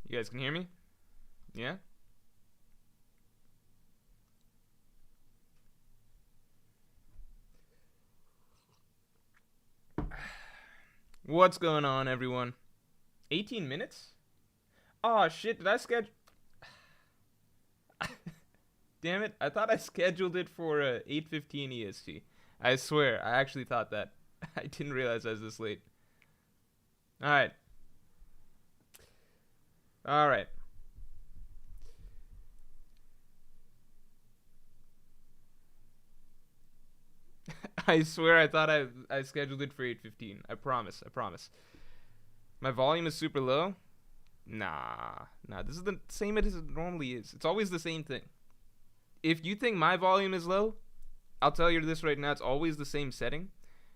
You guys can hear me? Yeah? What's going on, everyone? 18 minutes? Oh, shit, did I schedule... Damn it, I thought I scheduled it for 8:15 EST. I swear, I actually thought that. I didn't realize I was this late. Alright. Alright. I swear I thought I scheduled it for 8:15. I promise, I promise. My volume is super low? Nah, this is the same as it normally is. It's always the same thing. If you think my volume is low, I'll tell you this right now, it's always the same setting,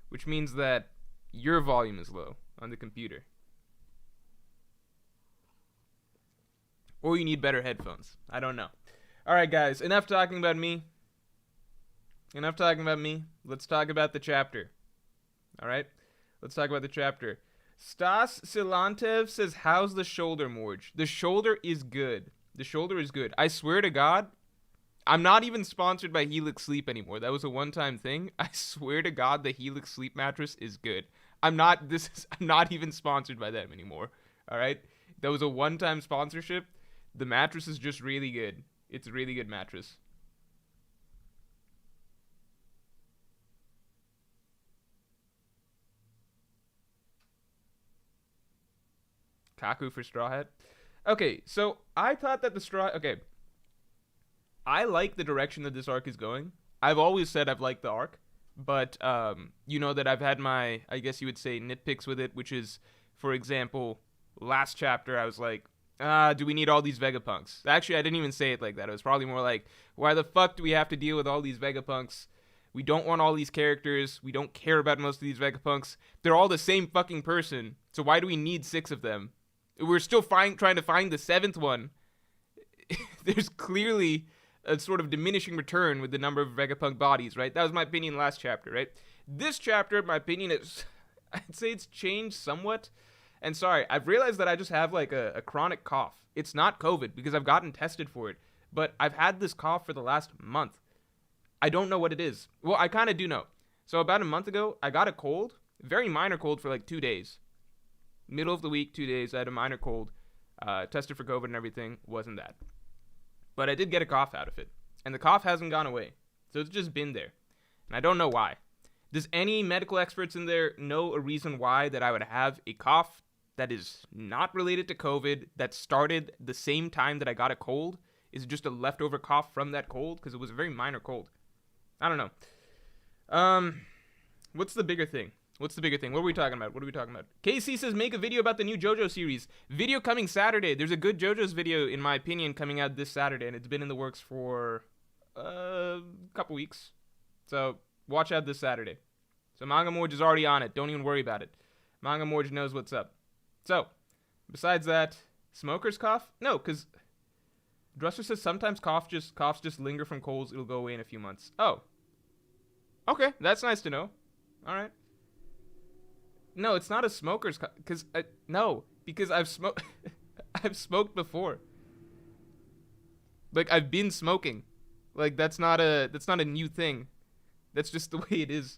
which means that your volume is low on the computer. Or you need better headphones. I don't know. Alright, guys, enough talking about me. Let's talk about the chapter. Alright? Let's talk about the chapter. Stas Silantev says, how's the shoulder, Morj? The shoulder is good. I swear to God, I'm not even sponsored by Helix Sleep anymore. That was a one-time thing. I swear to God, the Helix Sleep mattress is good. I'm not even sponsored by them anymore. Alright? That was a one-time sponsorship. The mattress is just really good. It's a really good mattress. Kaku for Straw Hat. Okay, so I thought that the Straw... Okay. I like the direction that this arc is going. I've always said I've liked the arc. But, you know that I've had my, I guess you would say, nitpicks with it, which is, for example, last chapter I was like, do we need all these Vegapunks? Actually, I didn't even say it like that. It was probably more like, why the fuck do we have to deal with all these Vegapunks? We don't want all these characters. We don't care about most of these Vegapunks. They're all the same fucking person. So why do we need 6 of them? We're still trying to find the 7th one. There's clearly a sort of diminishing return with the number of Vegapunk bodies, right? That was my opinion last chapter, right? This chapter, my opinion is, I'd say it's changed somewhat. And sorry, I've realized that I just have like a chronic cough. It's not COVID because I've gotten tested for it, but I've had this cough for the last month. I don't know what it is. Well, I kind of do know. So about a month ago, I got a cold, very minor cold for like 2 days. Middle of the week, 2 days, I had a minor cold, tested for COVID and everything, wasn't that. But I did get a cough out of it, and the cough hasn't gone away, so it's just been there, and I don't know why. Does any medical experts in there know a reason why that I would have a cough that is not related to COVID, that started the same time that I got a cold? Is it just a leftover cough from that cold? Because it was a very minor cold. I don't know. What's the bigger thing? What are we talking about? KC says, make a video about the new JoJo series. Video coming Saturday. There's a good JoJo's video, in my opinion, coming out this Saturday, and it's been in the works for a couple weeks. So, watch out this Saturday. So, Manga Morj is already on it. Don't even worry about it. Manga Morj knows what's up. So, besides that, smoker's cough? No, because Dresser says sometimes coughs just linger from colds. It'll go away in a few months. Oh. Okay, that's nice to know. All right. No, it's not a smoker's because because I've smoked I've smoked before. Like I've been smoking. Like that's not a new thing. That's just the way it is.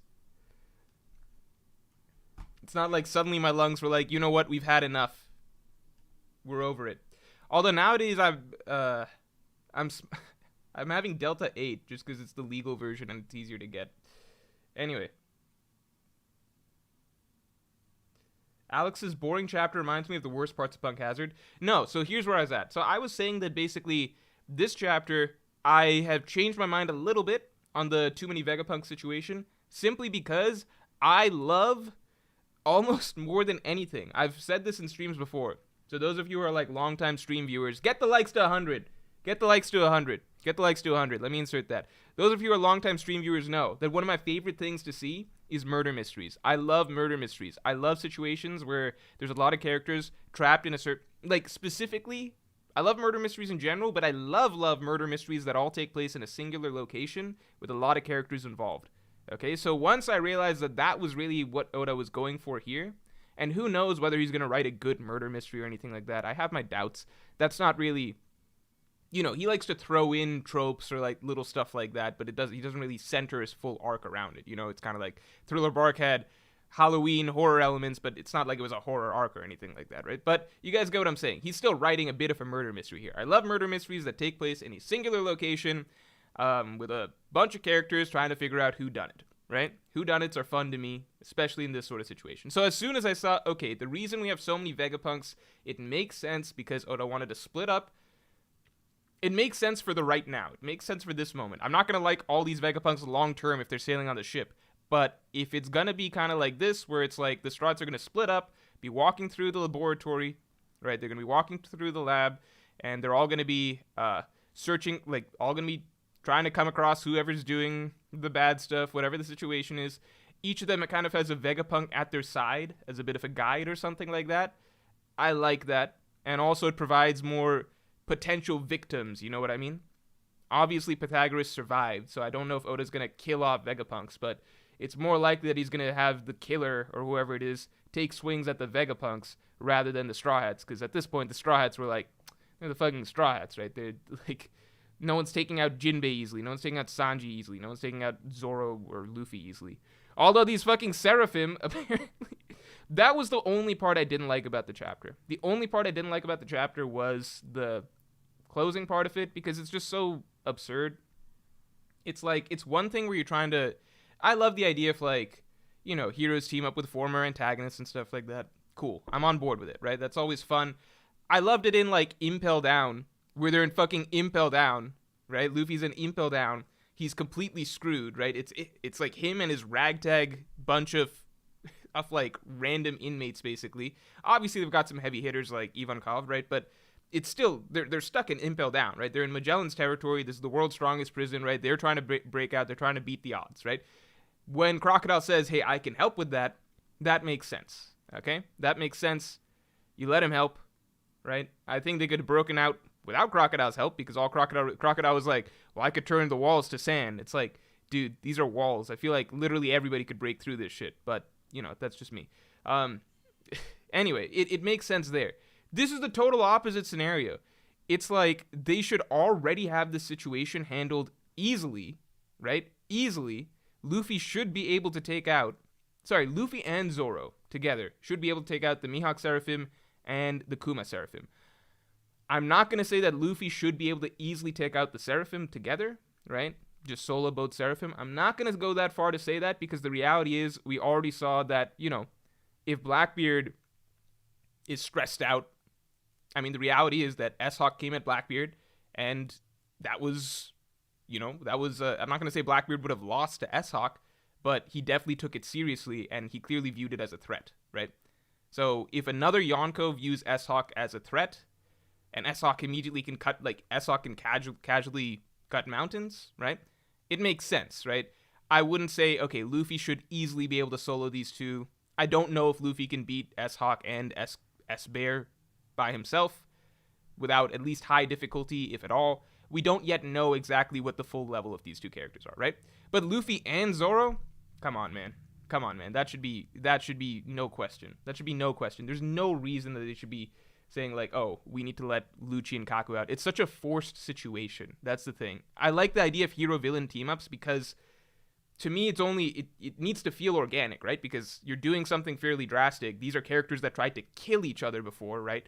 It's not like suddenly my lungs were like, "You know what? We've had enough. We're over it." Although nowadays I'm having Delta 8 just cuz it's the legal version and it's easier to get. Anyway, Alex's boring chapter reminds me of the worst parts of Punk Hazard. No, so here's where I was at. So I was saying that basically this chapter, I have changed my mind a little bit on the too many Vegapunk situation, simply because I love almost more than anything. I've said this in streams before. So those of you who are like longtime stream viewers, get the likes to 100. Get the likes to 100. Let me insert that. Those of you who are longtime stream viewers know that one of my favorite things to see is murder mysteries. I love murder mysteries. I love situations where there's a lot of characters trapped in a certain... Like, specifically, I love murder mysteries in general, but I love murder mysteries that all take place in a singular location with a lot of characters involved. Okay, so once I realized that was really what I was going for here, And who knows whether he's going to write a good murder mystery or anything like that. I have my doubts. That's not really, he likes to throw in tropes or like little stuff like that, but he doesn't really center his full arc around it. It's kind of like Thriller Bark had Halloween horror elements, but it's not like it was a horror arc or anything like that, right? But you guys get what I'm saying. He's still writing a bit of a murder mystery here. I love murder mysteries that take place in a singular location with a bunch of characters trying to figure out who done it, right? Whodunits are fun to me, especially in this sort of situation. So as soon as I saw, okay, the reason we have so many Vegapunks, it makes sense because Oda wanted to split up. It makes sense for the right now. It makes sense for this moment. I'm not going to like all these Vegapunks long term if they're sailing on the ship. But if it's going to be kind of like this, where it's like the Strahds are going to split up, be walking through the laboratory, right? They're going to be walking through the lab, and they're all going to be searching, like all going to be trying to come across whoever's doing the bad stuff, whatever the situation is. Each of them, it kind of has a Vegapunk at their side as a bit of a guide or something like that. I like that. And also it provides more potential victims, you know what I mean? Obviously Pythagoras survived, so I don't know if Oda's going to kill off Vegapunks, but it's more likely that he's going to have the killer, or whoever it is, take swings at the Vegapunks rather than the Straw Hats, because at this point, the Straw Hats were like, they're the fucking Straw Hats, right? They're like, no one's taking out Jinbei easily, no one's taking out Sanji easily, no one's taking out Zoro or Luffy easily. Although these fucking Seraphim, apparently, that was the only part I didn't like about the chapter. The only part I didn't like about the chapter was the closing part of it, because it's just so absurd. It's like, it's one thing where you're trying to, I love the idea of like, heroes team up with former antagonists and stuff like that. Cool. I'm on board with it, right? That's always fun. I loved it in like Impel Down, where they're in fucking Impel Down, right? Luffy's in Impel Down. He's completely screwed, right? It's like him and his ragtag bunch of like random inmates, basically. Obviously, they've got some heavy hitters like Ivankov, right? But it's still, they're stuck in Impel Down, right? They're in Magellan's territory. This is the world's strongest prison, right? They're trying to break out. They're trying to beat the odds, right? When Crocodile says, hey, I can help with that, that makes sense, okay? That makes sense. You let him help, right? I think they could have broken out without Crocodile's help, because all Crocodile was like, well, I could turn the walls to sand. It's like, dude, these are walls. I feel like literally everybody could break through this shit, but, that's just me. Anyway, it makes sense there. This is the total opposite scenario. It's like they should already have the situation handled easily, right? Easily. Luffy and Zoro together should be able to take out the Mihawk Seraphim and the Kuma Seraphim. I'm not going to say that Luffy should be able to easily take out the Seraphim together, right? Just solo both Seraphim. I'm not going to go that far to say that, because the reality is we already saw that, if Blackbeard is stressed out, I mean, the reality is that S-Hawk came at Blackbeard, and that was, I'm not going to say Blackbeard would have lost to S-Hawk, but he definitely took it seriously, and he clearly viewed it as a threat, right? So if another Yonko views S-Hawk as a threat, and S-Hawk immediately can cut, like, S-Hawk can casually cut mountains, right? It makes sense, right? I wouldn't say, okay, Luffy should easily be able to solo these two. I don't know if Luffy can beat S-Hawk and S-Bear by himself without at least high difficulty, if at all. We don't yet know exactly what the full level of these two characters are, right? But Luffy and Zoro, come on, man. That should be no question. That should be no question. There's no reason that they should be saying like, oh, we need to let Lucci and Kaku out. It's such a forced situation. That's the thing. I like the idea of hero-villain team-ups because to me, it needs to feel organic, right? Because you're doing something fairly drastic. These are characters that tried to kill each other before, right?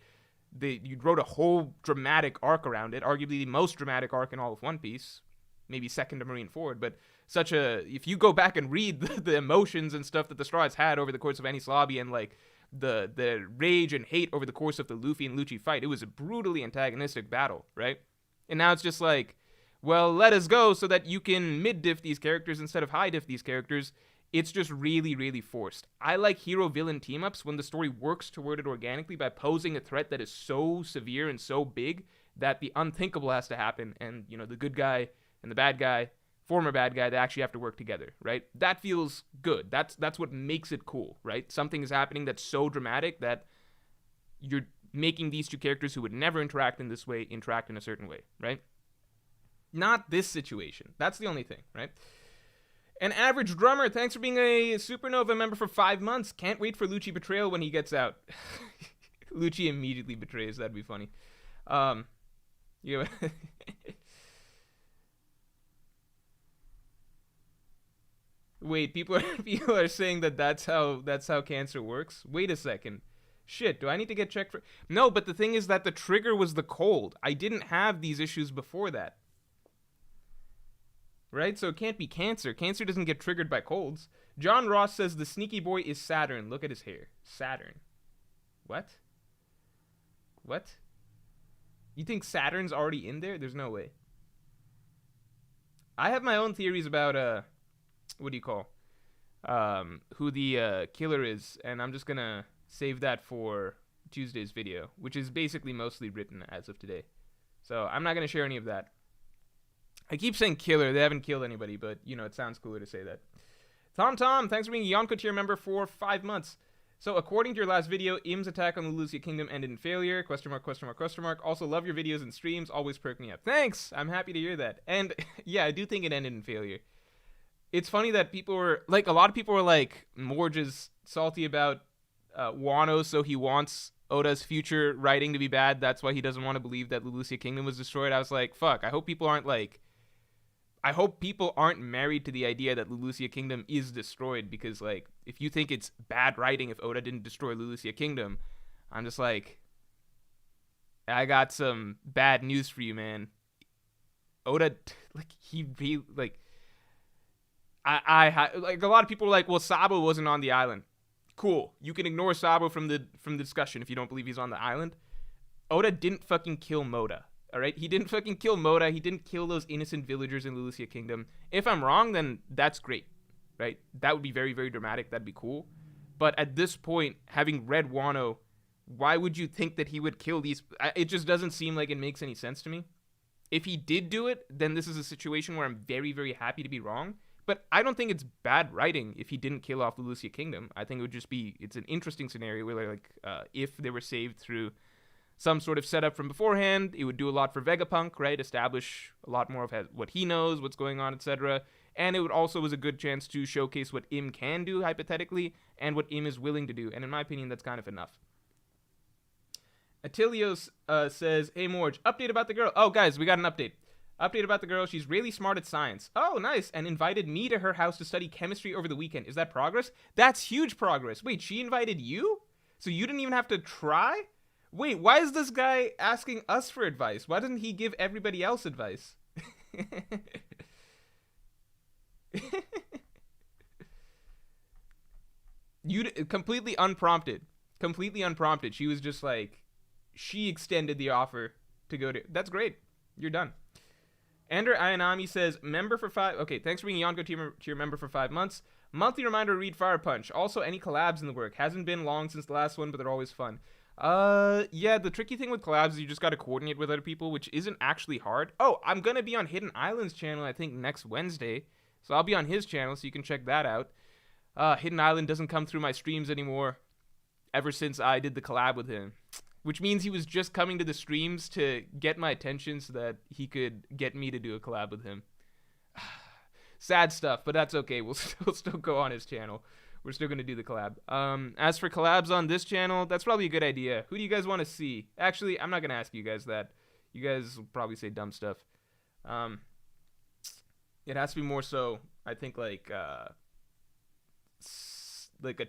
You wrote a whole dramatic arc around it, arguably the most dramatic arc in all of One Piece, maybe second to Marineford, but if you go back and read the emotions and stuff that the Straw Hats had over the course of Enies Lobby and like the rage and hate over the course of the Luffy and Lucci fight, it was a brutally antagonistic battle, right? And now it's just like, well, let us go so that you can mid-diff these characters instead of high-diff these characters. It's just really, really forced. I like hero-villain team-ups when the story works toward it organically by posing a threat that is so severe and so big that the unthinkable has to happen, and, the good guy and the bad guy, former bad guy, they actually have to work together, right? That feels good. That's what makes it cool, right? Something is happening that's so dramatic that you're making these two characters who would never interact in this way interact in a certain way, right? Not this situation. That's the only thing, right? An average drummer, thanks for being a Supernova member for 5 months. Can't wait for Lucci betrayal when he gets out. Lucci immediately betrays. That'd be funny. You. Wait, people are saying that that's how cancer works. Wait a second. Shit, do I need to get checked for? No, but the thing is that the trigger was the cold. I didn't have these issues before that. Right? So it can't be cancer. Cancer doesn't get triggered by colds. John Ross says the sneaky boy is Saturn. Look at his hair. Saturn. What? What? You think Saturn's already in there? There's no way. I have my own theories about what do you call who the killer is, and I'm just gonna save that for Tuesday's video, which is basically mostly written as of today. So I'm not gonna share any of that. I keep saying killer, they haven't killed anybody, but you know, it sounds cooler to say that. Tom, thanks for being a Yonko tier member for 5 months. So according to your last video, Im's attack on the Lucia Kingdom ended in failure, question mark, question mark, question mark. Also love your videos and streams, always perk me up. Thanks, I'm happy to hear that. And yeah, I do think it ended in failure. It's funny that people were, like, a lot of people were like, Morj is salty about Wano, so he wants Oda's future writing to be bad, that's why he doesn't want to believe that the Lucia Kingdom was destroyed. I was like, fuck, I hope people aren't married to the idea that Lucia Kingdom is destroyed, because, like, if you think it's bad writing if Oda didn't destroy Lucia Kingdom, I'm just like, I got some bad news for you, man. Oda, like, like, a lot of people are like, well, Sabo wasn't on the island. Cool. You can ignore Sabo from the discussion if you don't believe he's on the island. Oda didn't fucking kill Moda. Alright? He didn't fucking kill Moda. He didn't kill those innocent villagers in the Lucia Kingdom. If I'm wrong, then that's great. Right? That would be very, very dramatic. That'd be cool. But at this point, having read Wano, why would you think that he would kill these? It just doesn't seem like it makes any sense to me. If he did do it, then this is a situation where I'm very, very happy to be wrong. But I don't think it's bad writing if he didn't kill off the Lucia Kingdom. I think it would just be, it's an interesting scenario where, like, if they were saved through some sort of setup from beforehand, it would do a lot for Vegapunk, right? Establish a lot more of what he knows, what's going on, etc. And it would also was a good chance to showcase what Im can do, hypothetically, and what Im is willing to do. And in my opinion, that's kind of enough. Atilios says, hey Morj, update about the girl. Oh, guys, we got an update. Update about the girl. She's really smart at science. Oh, nice. And invited me to her house to study chemistry over the weekend. Is that progress? That's huge progress. Wait, she invited you? So you didn't even have to try? Wait, why is this guy asking us for advice? Why doesn't he give everybody else advice? You completely unprompted. Completely unprompted. She was just like, she extended the offer to go to. That's great. You're done. Ender Ayanami says, member for 5. Okay, thanks for being a Yonko tier member for 5 months. Monthly reminder to read Fire Punch. Also, any collabs in the work. Hasn't been long since the last one, but they're always fun. Yeah, the tricky thing with collabs is you just gotta coordinate with other people, which isn't actually hard. Oh, I'm gonna be on Hidden Island's channel, I think, next Wednesday. So I'll be on his channel, so you can check that out. Hidden Island doesn't come through my streams anymore ever since I did the collab with him. Which means he was just coming to the streams to get my attention so that he could get me to do a collab with him. Sad stuff, but that's okay. We'll still go on his channel. We're still going to do the collab. As for collabs on this channel, that's probably a good idea. Who do you guys want to see? Actually, I'm not going to ask you guys that. You guys will probably say dumb stuff. It has to be more so, I think, like a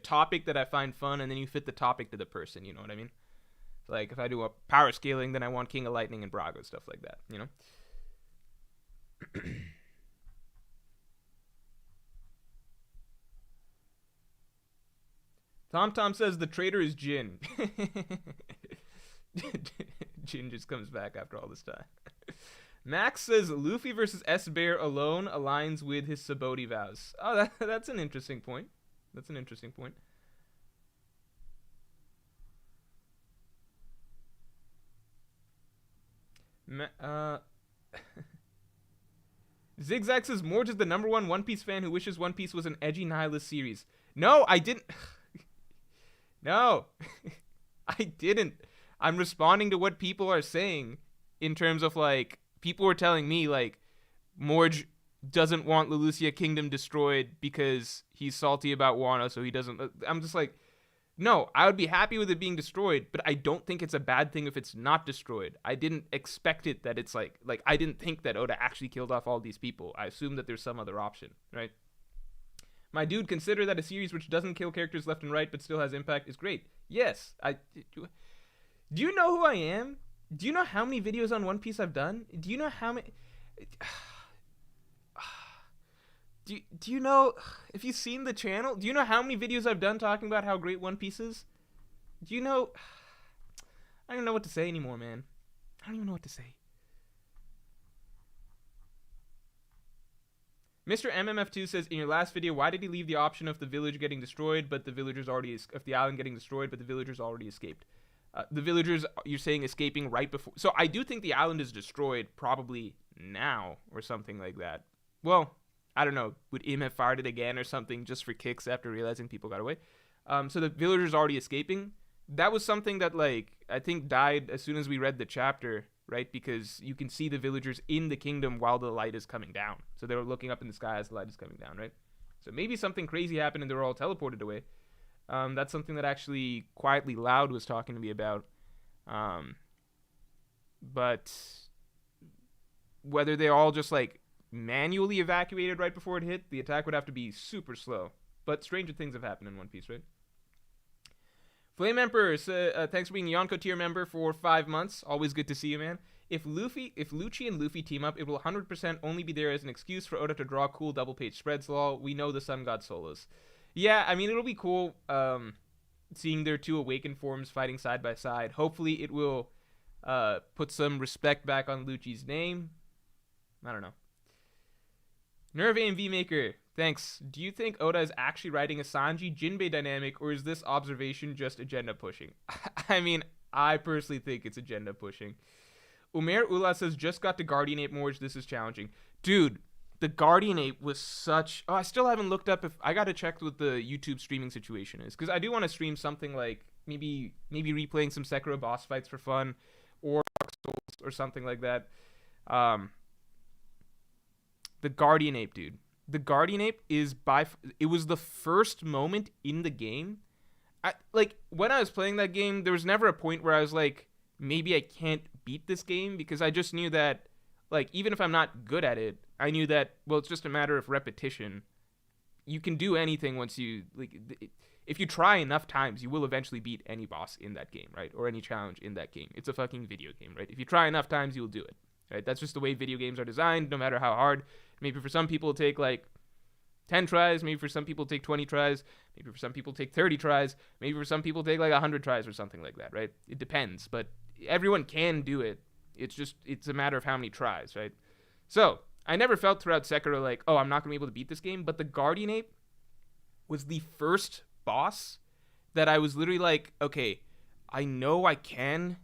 topic that I find fun, and then you fit the topic to the person, you know what I mean? Like, if I do a power scaling, then I want King of Lightning and Brago, stuff like that, you know? Tom says the traitor is Jin. Jin just comes back after all this time. Max says Luffy versus S-Bear alone aligns with his Saboti vows. Oh, that's an interesting point. That's an interesting point. Zigzag says Morj is the #1 One Piece fan who wishes One Piece was an edgy nihilist series. No, I didn't. No, I didn't. I'm responding to what people are saying in terms of, like, people were telling me, like, Morj doesn't want Lelucia Kingdom destroyed because he's salty about Wano, so he doesn't. I'm just like, no, I would be happy with it being destroyed, but I don't think it's a bad thing if it's not destroyed. I didn't expect it that it's like I didn't think that Oda actually killed off all these people. I assumed that there's some other option, right? My dude, consider that a series which doesn't kill characters left and right but still has impact is great. Yes, do you know who I am? Do you know how many videos on One Piece I've done? Do you know how many? Do you know, if you've seen the channel, do you know how many videos I've done talking about how great One Piece is? Do you know? I don't know what to say anymore, man. I don't even know what to say. Mr. MMF2 says, in your last video, why did he leave the option of the village getting destroyed, but the villagers already, of the island getting destroyed, but the villagers already escaped? The villagers, you're saying, escaping right before. So I do think the island is destroyed probably now or something like that. Well, I don't know. Would Im have fired it again or something just for kicks after realizing people got away? So the villagers already escaping. That was something that, like, I think died as soon as we read the chapter, right? Because you can see the villagers in the kingdom while the light is coming down. So they were looking up in the sky as the light is coming down, right? So maybe something crazy happened and they were all teleported away. That's something that actually Quietly Loud was talking to me about. But whether they all just, like, manually evacuated right before it hit, the attack would have to be super slow. But stranger things have happened in One Piece, right? Flame Emperor, thanks for being a Yonko tier member for 5 months. Always good to see you, man. If Lucci and Luffy team up, it will 100% only be there as an excuse for Oda to draw cool double-page spreads, lol. We know the Sun God solos. Yeah, I mean, it'll be cool seeing their two awakened forms fighting side by side. Hopefully it will put some respect back on Lucci's name. I don't know. Nerve AMV Maker, thanks. Do you think Oda is actually writing a Sanji Jinbei dynamic, or is this observation just agenda pushing? I mean, I personally think it's agenda pushing. Umair Ula says, just got to Guardian Ape Morj, this is challenging. Dude, the Guardian Ape was such... Oh, I still haven't looked up if... I gotta check what the YouTube streaming situation is, because I do want to stream something like maybe replaying some Sekiro boss fights for fun, or Dark Souls, or something like that. The Guardian Ape, dude. The Guardian Ape is it was the first moment in the game. When I was playing that game, there was never a point where I was like, maybe I can't beat this game, because I just knew that, like, even if I'm not good at it, I knew that, well, it's just a matter of repetition. You can do anything once you, like, if you try enough times, you will eventually beat any boss in that game, right? Or any challenge in that game. It's a fucking video game, right? If you try enough times, you'll do it, right? That's just the way video games are designed, no matter how hard. Maybe for some people it'll take like 10 tries, maybe for some people it'll take 20 tries, maybe for some people it'll take 30 tries, maybe for some people it'll take like 100 tries or something like that, right? It depends, but everyone can do it. It's a matter of how many tries, right? So, I never felt throughout Sekiro like, oh, I'm not going to be able to beat this game, but the Guardian Ape was the first boss that I was literally like, okay, I know I can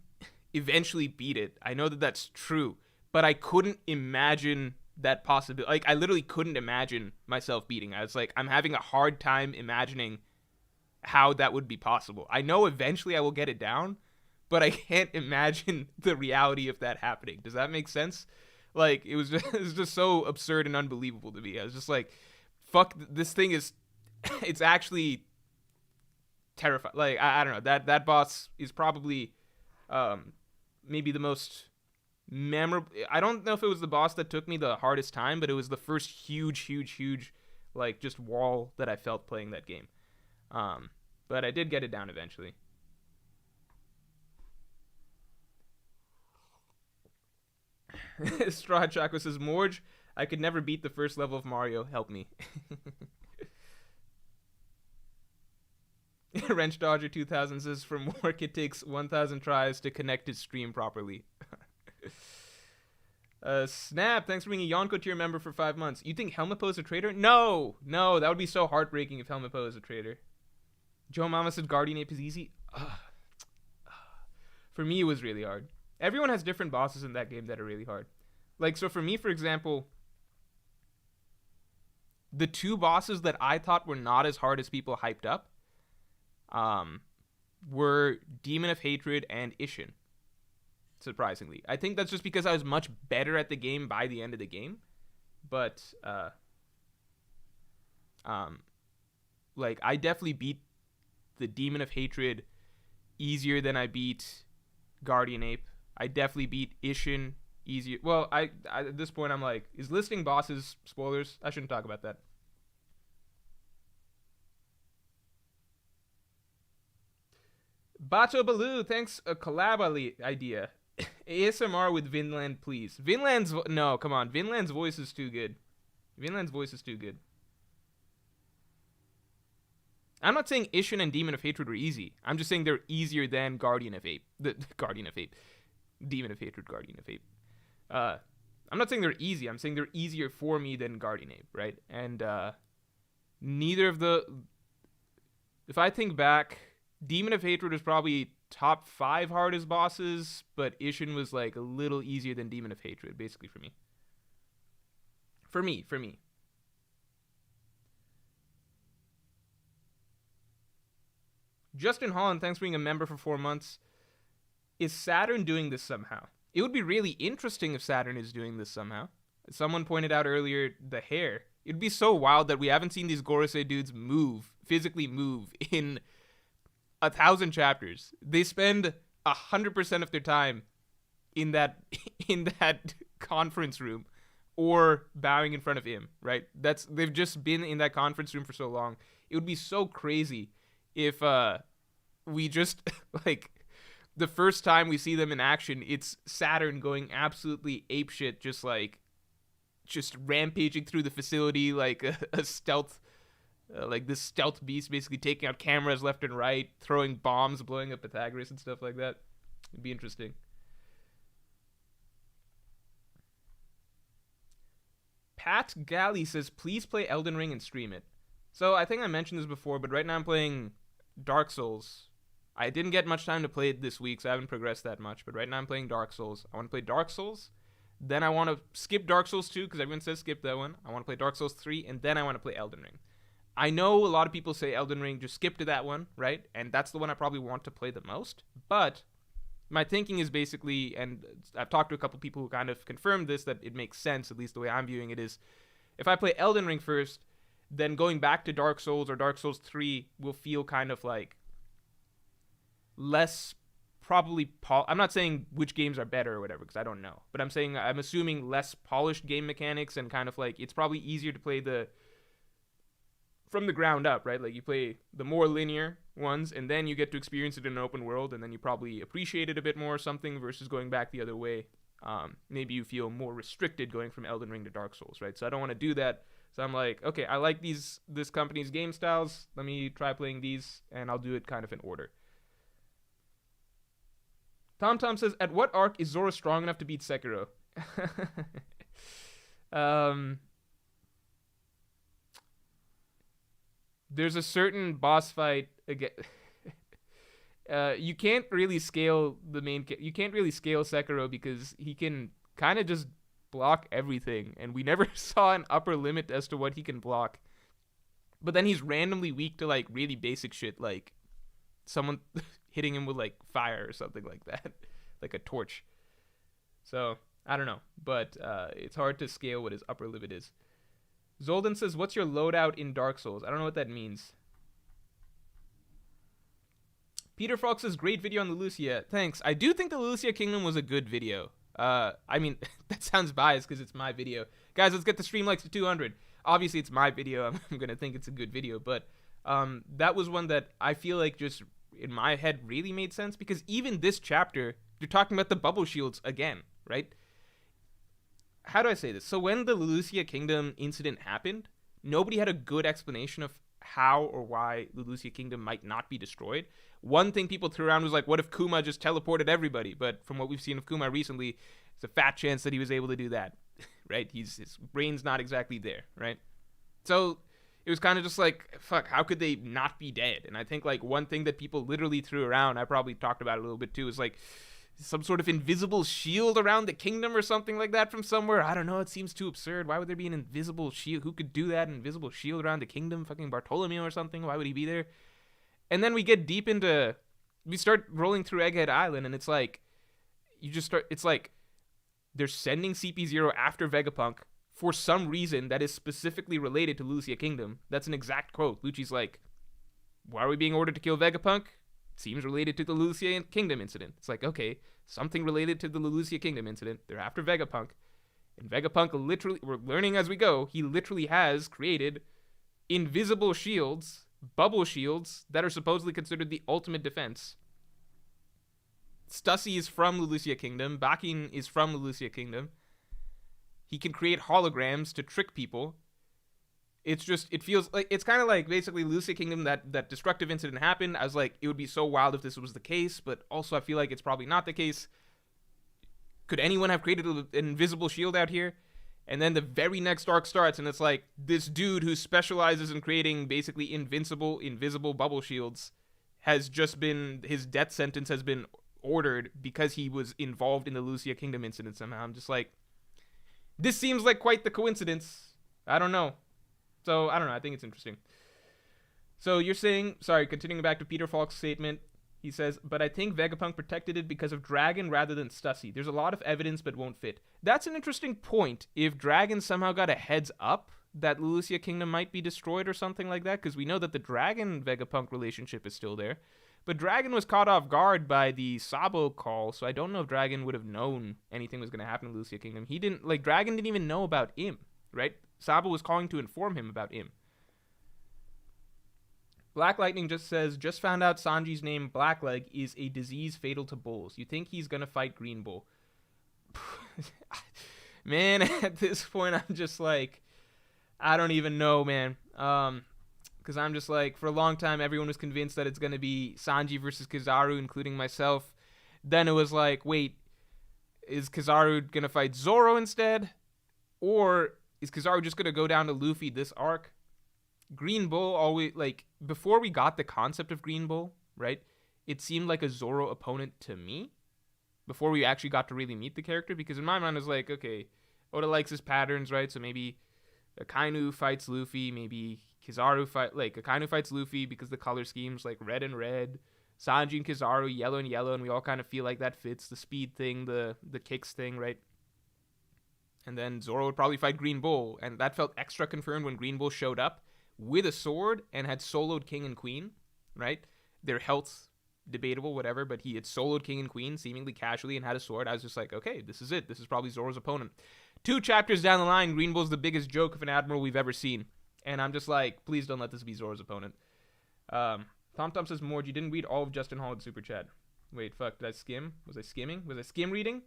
eventually beat it. I know that that's true, but I couldn't imagine that possibility. Like, I literally couldn't imagine myself beating. I was like, I'm having a hard time imagining how that would be possible. I know eventually I will get it down, but I can't imagine the reality of that happening. Does that make sense? Like, it was just so absurd and unbelievable to me. I was just like, fuck, this thing is, it's actually terrifying. Like, I don't know, that boss is probably maybe the most memorable. I don't know if it was the boss that took me the hardest time, but it was the first huge like just wall that I felt playing that game. But I did get it down eventually. Straw Chocolate says, Morj, I could never beat the first level of Mario, help me. Wrench Dodger 2000 says, from work it takes 1,000 tries to connect his stream properly. Snap, thanks for being a Yonko tier member for 5 months. You think Helmeppo is a traitor? No, that would be so heartbreaking if Helmeppo is a traitor. Joe Mama said Guardian Ape is easy. For me, it was really hard. Everyone has different bosses in that game that are really hard. Like, so for me, for example, the two bosses that I thought were not as hard as people hyped up were Demon of Hatred and Ishin. Surprisingly. I think that's just because I was much better at the game by the end of the game. but um, like I definitely beat the Demon of Hatred easier than I beat Guardian Ape. I definitely beat Ishin easier. Well, I at this point I'm like, is listing bosses spoilers? I shouldn't talk about that. Bacho Baloo, thanks a collab idea. ASMR with Vinland, please. No, come on. Vinland's voice is too good. Vinland's voice is too good. I'm not saying Ishin and Demon of Hatred were easy. I'm just saying they're easier than Guardian of Ape. The Guardian of Ape. Demon of Hatred, Guardian of Ape. I'm not saying they're easy. I'm saying they're easier for me than Guardian Ape, right? And neither of the... If I think back, Demon of Hatred was probably top 5 hardest bosses, but Ishin was like a little easier than Demon of Hatred, basically for me. For me. Justin Holland, thanks for being a member for 4 months. Is Saturn doing this somehow? It would be really interesting if Saturn is doing this somehow. Someone pointed out earlier the hair. It'd be so wild that we haven't seen these Gorosei dudes physically move in 1,000 chapters. They spend 100% of their time in that conference room or bowing in front of him, right? They've just been in that conference room for so long. It would be so crazy if we just like the first time we see them in action, it's Saturn going absolutely apeshit, just rampaging through the facility like a stealth, like this stealth beast, basically taking out cameras left and right, throwing bombs, blowing up Pythagoras and stuff like that. It'd be interesting. Pat Galley says, please play Elden Ring and stream it. So I think I mentioned this before, but right now I'm playing Dark Souls. I didn't get much time to play it this week, so I haven't progressed that much. But right now I'm playing Dark Souls. I want to play Dark Souls. Then I want to skip Dark Souls 2, because everyone says skip that one. I want to play Dark Souls 3, and then I want to play Elden Ring. I know a lot of people say Elden Ring, just skip to that one, right? And that's the one I probably want to play the most. But my thinking is basically, and I've talked to a couple people who kind of confirmed this, that it makes sense, at least the way I'm viewing it is, if I play Elden Ring first, then going back to Dark Souls or Dark Souls 3 will feel kind of like less probably I'm not saying which games are better or whatever, because I don't know, but I'm assuming less polished game mechanics, and kind of like it's probably easier to play from the ground up, right? Like you play the more linear ones, and then you get to experience it in an open world, and then you probably appreciate it a bit more or something, versus going back the other way. Maybe you feel more restricted going from Elden Ring to Dark Souls, right? So I don't want to do that. So I'm like, okay, I like this company's game styles. Let me try playing these, and I'll do it kind of in order. Tom says, at what arc is Zoro strong enough to beat Sekiro? There's a certain boss fight again. You can't really scale you can't really scale Sekiro because he can kind of just block everything, and we never saw an upper limit as to what he can block. But then he's randomly weak to like really basic shit, like someone hitting him with like fire or something like that, like a torch. So I don't know, but it's hard to scale what his upper limit is. Zoldan says, what's your loadout in Dark Souls? I don't know what that means. Peter Frog says, great video on the Lucia. Thanks. I do think the Lucia Kingdom was a good video. I mean, that sounds biased because it's my video. Guys, let's get the stream likes to 200. Obviously, it's my video. I'm going to think it's a good video. But that was one that I feel like just in my head really made sense, because even this chapter, you're talking about the bubble shields again, right? How do I say this? So when the Lucia Kingdom incident happened, nobody had a good explanation of how or why the Lucia Kingdom might not be destroyed. One thing people threw around was like, what if Kuma just teleported everybody? But from what we've seen of Kuma recently, it's a fat chance that he was able to do that, right? His brain's not exactly there, right? So it was kind of just like, fuck, how could they not be dead? And I think like one thing that people literally threw around, I probably talked about it a little bit too, is like some sort of invisible shield around the kingdom or something like that from somewhere. I don't know. It seems too absurd. Why would there be an invisible shield? Who could do that? An invisible shield around the kingdom? Fucking Bartolomeo or something? Why would he be there? And then we get deep into, we start rolling through Egghead Island, and it's like, it's like they're sending CP0 after Vegapunk for some reason that is specifically related to Lucia Kingdom. That's an exact quote. Lucci's like, why are we being ordered to kill Vegapunk? It seems related to the Lucia Kingdom incident. It's like, okay, something related to the Lucia Kingdom incident. They're after Vegapunk. And Vegapunk literally, we're learning as we go, he literally has created invisible shields, bubble shields, that are supposedly considered the ultimate defense. Stussy is from the Lucia Kingdom. Bakin is from the Lucia Kingdom. He can create holograms to trick people. It's just, it feels like, it's kind of like basically Lucia Kingdom, that destructive incident happened. I was like, it would be so wild if this was the case, but also I feel like it's probably not the case. Could anyone have created an invisible shield out here? And then the very next arc starts, and it's like, this dude who specializes in creating basically invisible bubble shields has just been, his death sentence has been ordered because he was involved in the Lucia Kingdom incident somehow. I'm just like, this seems like quite the coincidence. I don't know. So, I don't know. I think it's interesting. So, you're saying, sorry, continuing back to Peter Falk's statement, he says, but I think Vegapunk protected it because of Dragon rather than Stussy. There's a lot of evidence but won't fit. That's an interesting point. If Dragon somehow got a heads up that Lucia Kingdom might be destroyed or something like that, because we know that the Dragon-Vegapunk relationship is still there. But Dragon was caught off guard by the Sabo call, so I don't know if Dragon would have known anything was going to happen in Lucia Kingdom. He didn't, like, Dragon didn't even know about Im, right? Sabo was calling to inform him about Im. Black Lightning just says, just found out Sanji's name, Blackleg, is a disease fatal to bulls. You think he's going to fight Green Bull? Man, at this point, I'm just like, I don't even know, man. Because I'm just like, for a long time, everyone was convinced that it's going to be Sanji versus Kizaru, including myself. Then it was like, wait, is Kizaru going to fight Zoro instead? Or is Kizaru just going to go down to Luffy this arc? Green Bull always, like, before we got the concept of Green Bull, right, it seemed like a Zoro opponent to me. Before we actually got to really meet the character. Because in my mind, I was like, okay, Oda likes his patterns, right? So maybe Akainu fights Luffy, maybe Kizaru Akainu fights Luffy because the color scheme's like red and red. Sanji and Kizaru, yellow and yellow, and we all kind of feel like that fits the speed thing, the kicks thing, right? And then Zoro would probably fight Green Bull, and that felt extra confirmed when Green Bull showed up with a sword and had soloed King and Queen, right? Their health's debatable, whatever, but he had soloed King and Queen seemingly casually and had a sword. I was just like, okay, this is it. This is probably Zoro's opponent. 2 chapters down the line, Green Bull's the biggest joke of an admiral we've ever seen. And I'm just like, please don't let this be Zoro's opponent. Tom says, Morj, you didn't read all of Justin Holland's super chat. Wait, fuck, did I skim? Was I skimming? Was I skim reading?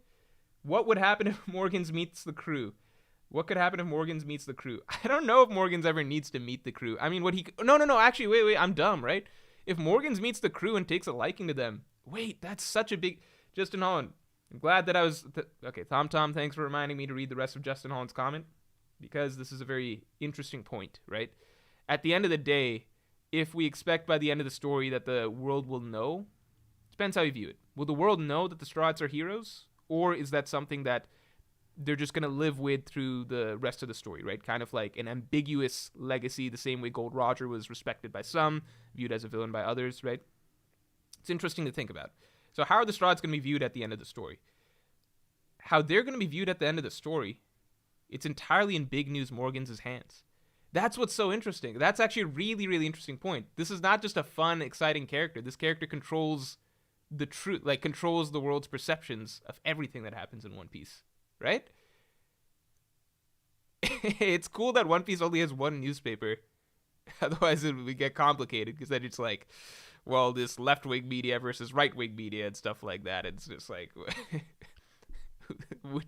What would happen if Morgans meets the crew? What could happen if Morgans meets the crew? I don't know if Morgans ever needs to meet the crew. I mean, No, actually, wait, I'm dumb, right? If Morgans meets the crew and takes a liking to them, wait, that's such a big... Justin Holland, I'm glad that I was... Okay, Tom, thanks for reminding me to read the rest of Justin Holland's comment, because this is a very interesting point, right? At the end of the day, if we expect by the end of the story that the world will know, depends how you view it. Will the world know that the Straw Hats are heroes? Or is that something that they're just going to live with through the rest of the story, right? Kind of like an ambiguous legacy, the same way Gold Roger was respected by some, viewed as a villain by others, right? It's interesting to think about. So how are the Straw Hats going to be viewed at the end of the story? How they're going to be viewed at the end of the story, it's entirely in Big News Morgans' hands. That's what's so interesting. That's actually a really, really interesting point. This is not just a fun, exciting character. This character controls the truth, like controls the world's perceptions of everything that happens in One Piece. Right? It's cool that One Piece only has one newspaper. Otherwise it would get complicated, because then it's like, well, this left-wing media versus right-wing media and stuff like that. It's just like,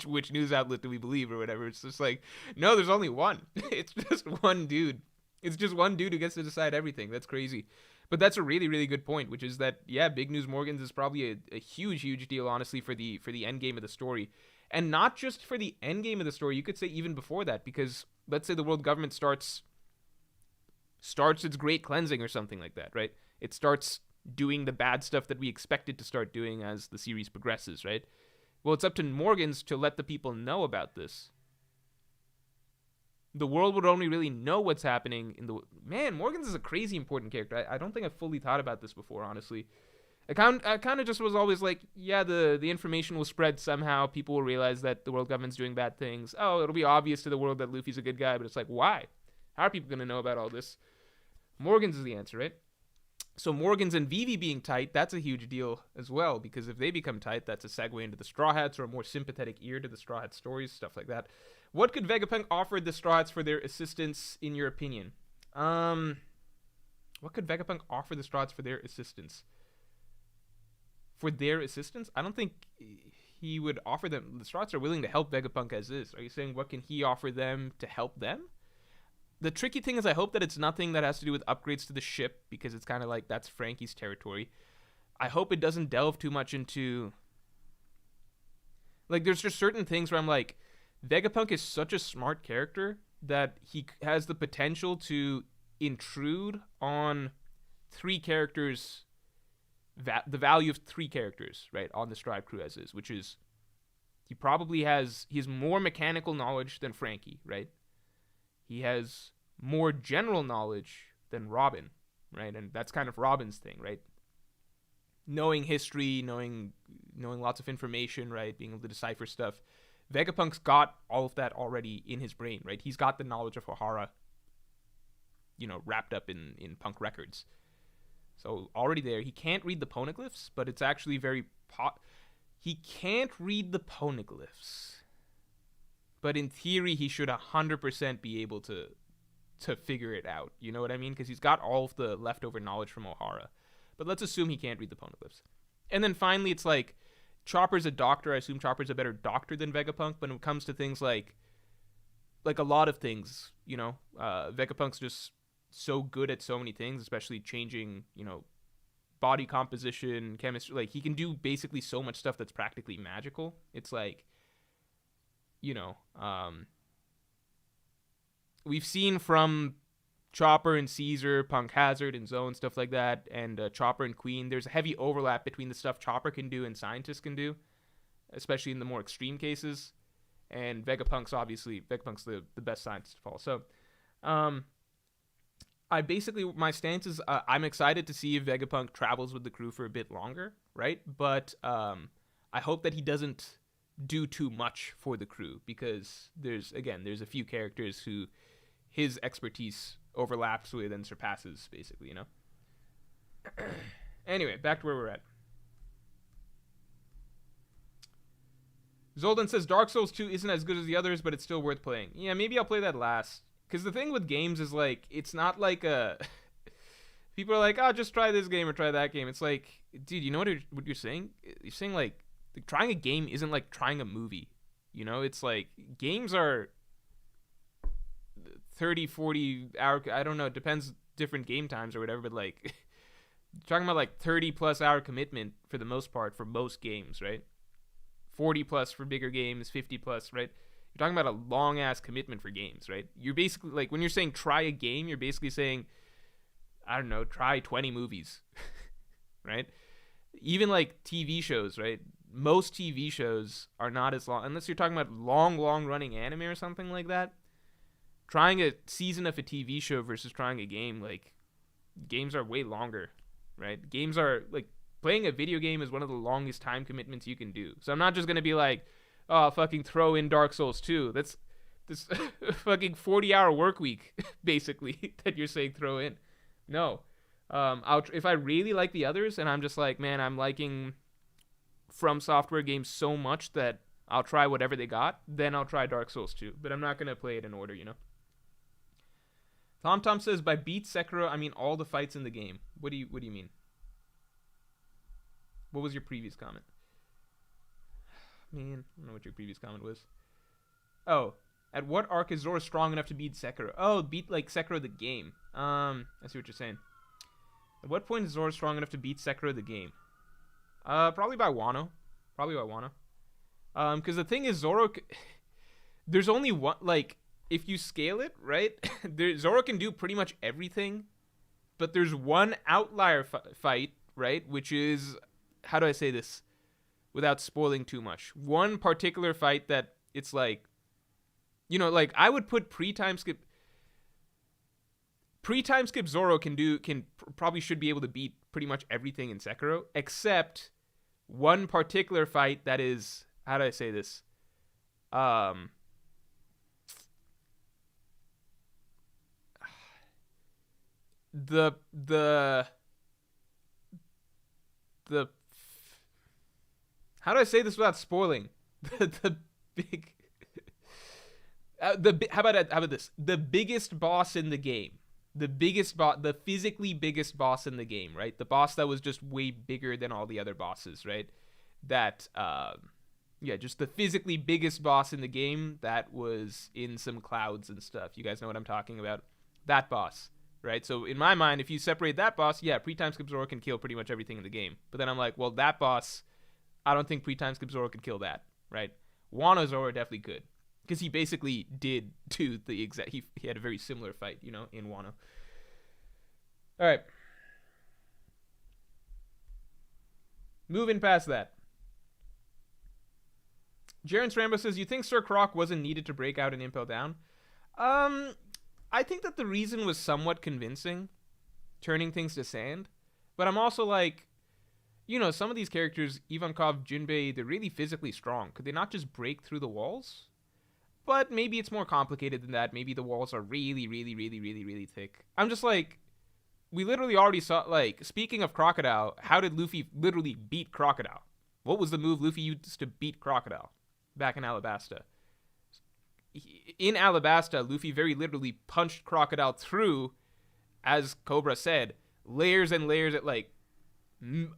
which news outlet do we believe or whatever? It's just like, no, there's only one. It's just one dude. It's just one dude who gets to decide everything. That's crazy. But that's a really, really good point, which is that, yeah, Big News Morgans is probably a huge, huge deal, honestly, for the end game of the story. And not just for the end game of the story, you could say even before that, because let's say the world government starts its great cleansing or something like that, right? It starts doing the bad stuff that we expect it to start doing as the series progresses, right? Well, it's up to Morgans to let the people know about this. The world would only really know what's happening in the... Man, Morgans is a crazy important character. I don't think I've fully thought about this before, honestly. I kind of just was always like, yeah, the information will spread somehow. People will realize that the world government's doing bad things. Oh, it'll be obvious to the world that Luffy's a good guy, but it's like, why? How are people going to know about all this? Morgan's is the answer, right? So Morgan's and Vivi being tight, that's a huge deal as well, because if they become tight, that's a segue into the Straw Hats or a more sympathetic ear to the Straw Hat stories, stuff like that. What could Vegapunk offer the Straw Hats for their assistance, in your opinion? What could Vegapunk offer the Straw Hats for their assistance? For their assistance? I don't think he would offer them. The Straw Hats are willing to help Vegapunk as is. Are you saying what can he offer them to help them? The tricky thing is I hope that it's nothing that has to do with upgrades to the ship, because it's kind of like that's Frankie's territory. I hope it doesn't delve too much into... Like, there's just certain things where I'm like, Vegapunk is such a smart character that he has the potential to intrude on three characters, the value of three characters, right, on the Strive crew as is, which is he has more mechanical knowledge than Frankie, right? He has more general knowledge than Robin, right? And that's kind of Robin's thing, right? Knowing history, knowing lots of information, right? Being able to decipher stuff. Vegapunk's got all of that already in his brain, right? He's got the knowledge of Ohara, wrapped up in Punk records. So already there. He can't read the poneglyphs, but it's actually very... He can't read the poneglyphs. But in theory, he should 100% be able to figure it out. You know what I mean? Because he's got all of the leftover knowledge from Ohara. But let's assume he can't read the poneglyphs. And then finally, it's like, Chopper's a doctor. I assume Chopper's a better doctor than Vegapunk. But when it comes to things like a lot of things, Vegapunk's just so good at so many things, especially changing, body composition, chemistry. Like, he can do basically so much stuff that's practically magical. It's like... we've seen from Chopper and Caesar, Punk Hazard and Zone, stuff like that, and Chopper and Queen, there's a heavy overlap between the stuff Chopper can do and scientists can do, especially in the more extreme cases. And Vegapunk's the best scientist of all. So, my stance is I'm excited to see if Vegapunk travels with the crew for a bit longer, right? But I hope that he doesn't do too much for the crew, because there's a few characters who his expertise overlaps with and surpasses, basically, Anyway, back to where we're at. Zoldan says Dark Souls 2 isn't as good as the others, but it's still worth playing. Yeah, maybe I'll play that last. Because the thing with games is, like, it's not like a... People are like, oh, just try this game or try that game. It's like, dude, you know what you're saying? You're saying, like, trying a game isn't like trying a movie. It's like games are 30, 40 hour, I don't know, it depends, different game times or whatever, but like talking about like 30 plus hour commitment for the most part for most games, right? 40 plus for bigger games, 50 plus, right? You're talking about a long ass commitment for games, right? You're basically like, when you're saying try a game, you're basically saying, I don't know, try 20 movies, right? Even like TV shows, right? Most TV shows are not as long, unless you're talking about long running anime or something like that. Trying a season of a TV show versus trying a game, like, games are way longer, right? Games are, like, playing a video game is one of the longest time commitments you can do. So I'm not just going to be like, oh, I'll fucking throw in Dark Souls 2. That's this fucking 40-hour work week, basically, that you're saying throw in. No. If I really like the others and I'm just like, man, I'm liking From Software games so much that I'll try whatever they got, then I'll try Dark Souls 2. But I'm not going to play it in order, Tom says, by beat Sekiro, I mean all the fights in the game. What do you mean? What was your previous comment? Man, I don't know what your previous comment was. Oh, at what arc is Zoro strong enough to beat Sekiro? Oh, beat, like, Sekiro the game. I see what you're saying. At what point is Zoro strong enough to beat Sekiro the game? Probably by Wano. Because the thing is, Zoro... There's only one... Like, if you scale it, right? Zoro can do pretty much everything. But there's one outlier fight, right? Which is... How do I say this without spoiling too much? One particular fight that it's like... like, I would put pre-time skip... Pre-time skip Zoro probably should be able to beat pretty much everything in Sekiro, except one particular fight that is, how do I say this? Um, the the how do I say this without spoiling? The big how about this? The biggest boss in the game. The physically biggest boss in the game, right? The boss that was just way bigger than all the other bosses, right? That yeah, just the physically biggest boss in the game that was in some clouds and stuff. You guys know what I'm talking about? That boss, right? So in my mind, if you separate that boss, yeah, pre-time skip Zoro can kill pretty much everything in the game. But then I'm like, well, that boss, I don't think pre-time skip Zoro could kill that, right? Wano Zoro definitely could, because he basically did do the exact. He had a very similar fight, you know, in Wano. All right, moving past that. Jaren Rambo says, you think Sir Croc wasn't needed to break out and Impel Down? I think that the reason was somewhat convincing, turning things to sand. But I'm also like, you know, some of these characters, Ivankov, Jinbei, they're really physically strong. Could they not just break through the walls? But maybe it's more complicated than that. Maybe the walls are really, really, really, really, really thick. I'm just like, we literally already saw, like, speaking of Crocodile, how did Luffy literally beat Crocodile? What was the move Luffy used to beat Crocodile back in Alabasta? In Alabasta, Luffy very literally punched Crocodile through, as Cobra said, layers and layers at, like,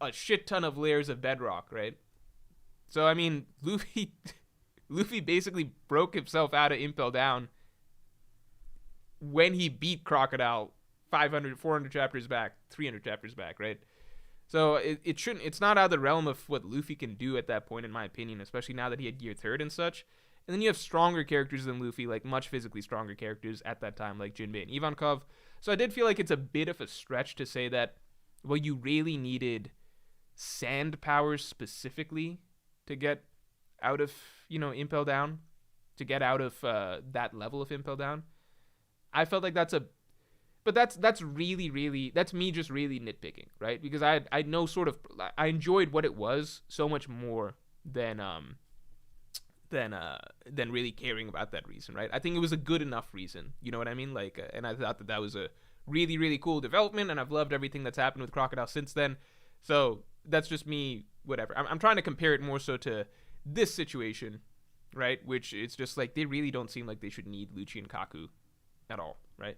a shit ton of layers of bedrock, right? So, I mean, Luffy basically broke himself out of Impel Down when he beat Crocodile 500, 400 chapters back, 300 chapters back, right? So it's not out of the realm of what Luffy can do at that point, in my opinion, especially now that he had Gear 3rd and such. And then you have stronger characters than Luffy, like much physically stronger characters at that time, like Jinbei and Ivankov. So I did feel like it's a bit of a stretch to say that, well, you really needed sand powers specifically to get out of, you know, Impel Down, to get out of that level of Impel Down. I felt like but that's really, really, that's me just really nitpicking, right? Because I know sort of, I enjoyed what it was so much more than really caring about that reason, right? I think it was a good enough reason, you know what I mean? Like, and I thought that was a really, really cool development, and I've loved everything that's happened with Crocodile since then. So that's just me, whatever. I'm trying to compare it more so to this situation, right? Which it's just like, they really don't seem like they should need Lucci and Kaku at all, right?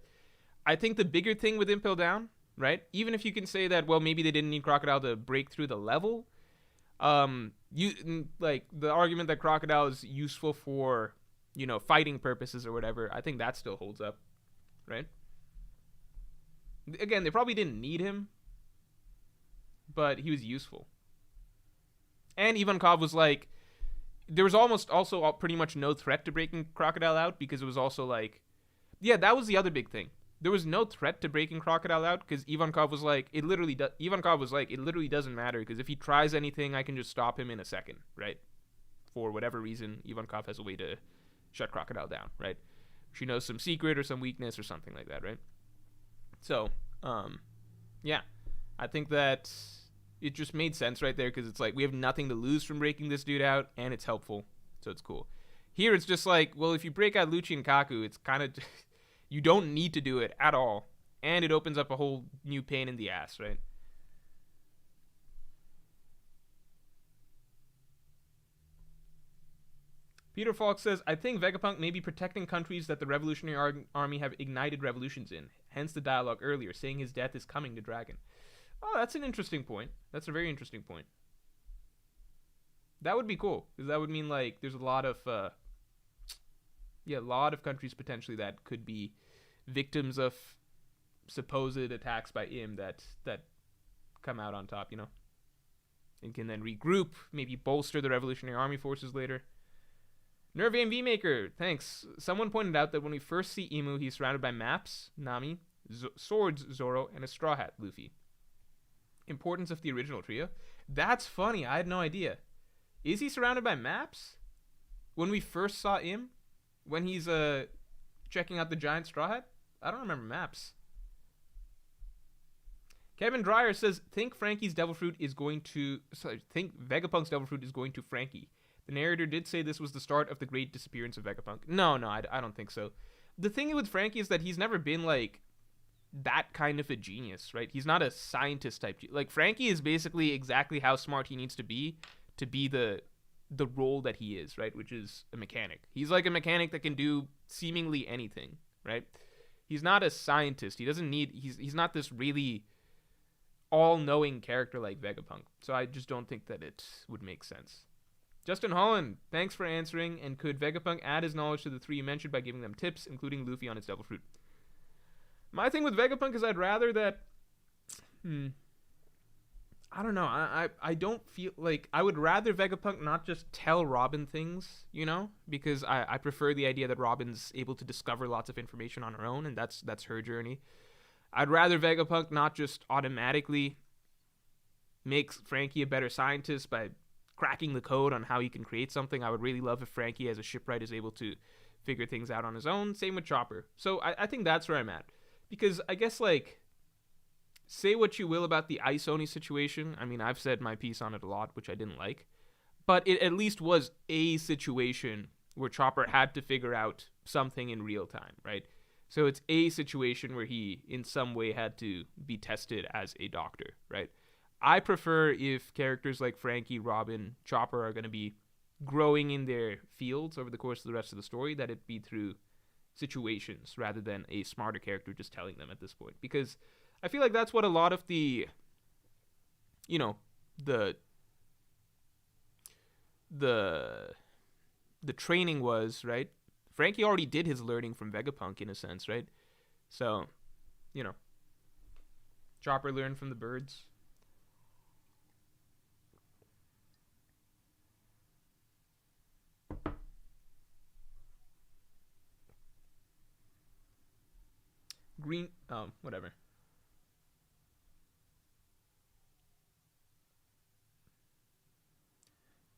I think the bigger thing with Impel Down, right? Even if you can say that, well, maybe they didn't need Crocodile to break through the level. You like the argument that Crocodile is useful for, you know, fighting purposes or whatever. I think that still holds up, right? Again, they probably didn't need him, but he was useful. And Ivankov was like, there was almost also pretty much no threat to breaking Crocodile out, because it was also like, yeah, that was the other big thing. There was no threat to breaking Crocodile out, because Ivankov was like, it literally doesn't matter, because if he tries anything, I can just stop him in a second, right? For whatever reason, Ivankov has a way to shut Crocodile down, right? She knows some secret or some weakness or something like that, right? So, yeah, I think that it just made sense right there, because it's like, we have nothing to lose from breaking this dude out, and it's helpful, so it's cool. Here, it's just like, well, if you break out Lucci and Kaku, it's kind of... You don't need to do it at all. And it opens up a whole new pain in the ass, right? Peter Falk says, I think Vegapunk may be protecting countries that the Revolutionary Army have ignited revolutions in. Hence the dialogue earlier, saying his death is coming to Dragon. Oh, that's an interesting point. That's a very interesting point. That would be cool, because that would mean, like, there's a lot of... a lot of countries potentially that could be victims of supposed attacks by IM that come out on top, you know, and can then regroup, maybe bolster the Revolutionary Army forces later. Nerve AMV Maker, thanks. Someone pointed out that when we first see Imu, he's surrounded by maps, Nami, swords, Zoro, and a Straw Hat, Luffy. Importance of the original trio? That's funny, I had no idea. Is he surrounded by maps? When we first saw Im? When he's checking out the giant Straw Hat? I don't remember maps. Kevin Dreyer says, think Frankie's Devil Fruit is going to. Sorry, think Vegapunk's Devil Fruit is going to Frankie. The narrator did say this was the start of the great disappearance of Vegapunk. No, I don't think so. The thing with Frankie is that he's never been like that kind of a genius, right? He's not a scientist type. Like Frankie is basically exactly how smart he needs to be the role that he is, right? Which is a mechanic. He's like a mechanic that can do seemingly anything, right? He's not a scientist. He doesn't need. He's not this really all-knowing character like Vegapunk. So I just don't think that it would make sense. Justin Holland, thanks for answering. And could Vegapunk add his knowledge to the three you mentioned by giving them tips, including Luffy on his Devil Fruit? My thing with Vegapunk is I'd rather that. I don't know. I don't feel like I would rather Vegapunk not just tell Robin things, you know, because I prefer the idea that Robin's able to discover lots of information on her own, and that's her journey. I'd rather Vegapunk not just automatically makes Frankie a better scientist by cracking the code on how he can create something. I would really love if Frankie as a shipwright is able to figure things out on his own. Same with Chopper. So I think that's where I'm at. Because I guess, like, say what you will about the Ice Oni situation. I mean, I've said my piece on it a lot, which I didn't like. But it at least was a situation where Chopper had to figure out something in real time, right? So it's a situation where he, in some way, had to be tested as a doctor, right? I prefer if characters like Frankie, Robin, Chopper are going to be growing in their fields over the course of the rest of the story, that it be through situations rather than a smarter character just telling them at this point. Because I feel like that's what a lot of the, you know, the training was, right? Frankie already did his learning from Vegapunk in a sense, right? So, you know, Chopper learned from the birds. Green, whatever.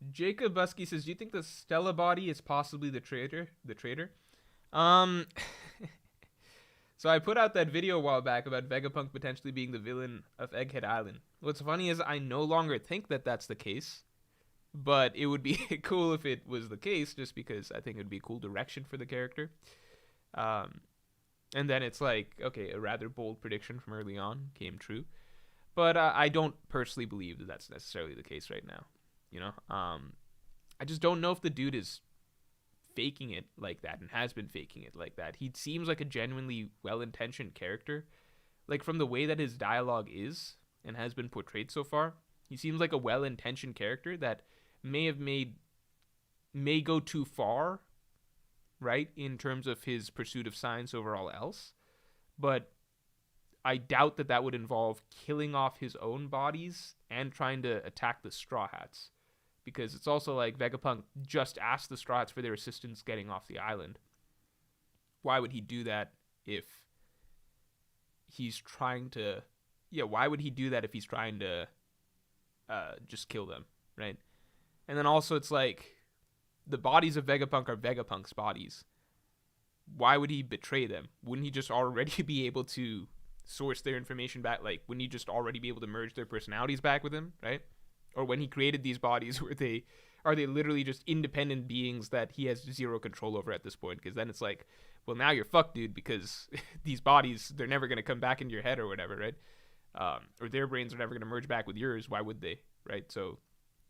Jacob Busky says, "Do you think the Stella body is possibly the traitor?" The traitor. Um. So I put out that video a while back about Vegapunk potentially being the villain of Egghead Island. What's funny is I no longer think that that's the case, but it would be cool if it was the case, just because I think it would be a cool direction for the character. And then it's like, okay, a rather bold prediction from early on came true, but I don't personally believe that that's necessarily the case right now. You know, I just don't know if the dude is faking it like that and has been faking it like that. He seems like a genuinely well-intentioned character. Like, from the way that his dialogue is and has been portrayed so far, he seems like a well-intentioned character that may go too far, right, in terms of his pursuit of science over all else. But I doubt that that would involve killing off his own bodies and trying to attack the Straw Hats. Because it's also like Vegapunk just asked the Straw Hats for their assistance getting off the island. Why would he do that if he's trying to... Yeah, why would he do that if he's trying to just kill them, right? And then also it's like, the bodies of Vegapunk are Vegapunk's bodies. Why would he betray them? Wouldn't he just already be able to source their information back? Like, wouldn't he just already be able to merge their personalities back with him, right? Or when he created these bodies, are they literally just independent beings that he has zero control over at this point? Because then it's like, well, now you're fucked, dude, because these bodies, they're never going to come back into your head or whatever, right? Or their brains are never going to merge back with yours. Why would they, right? So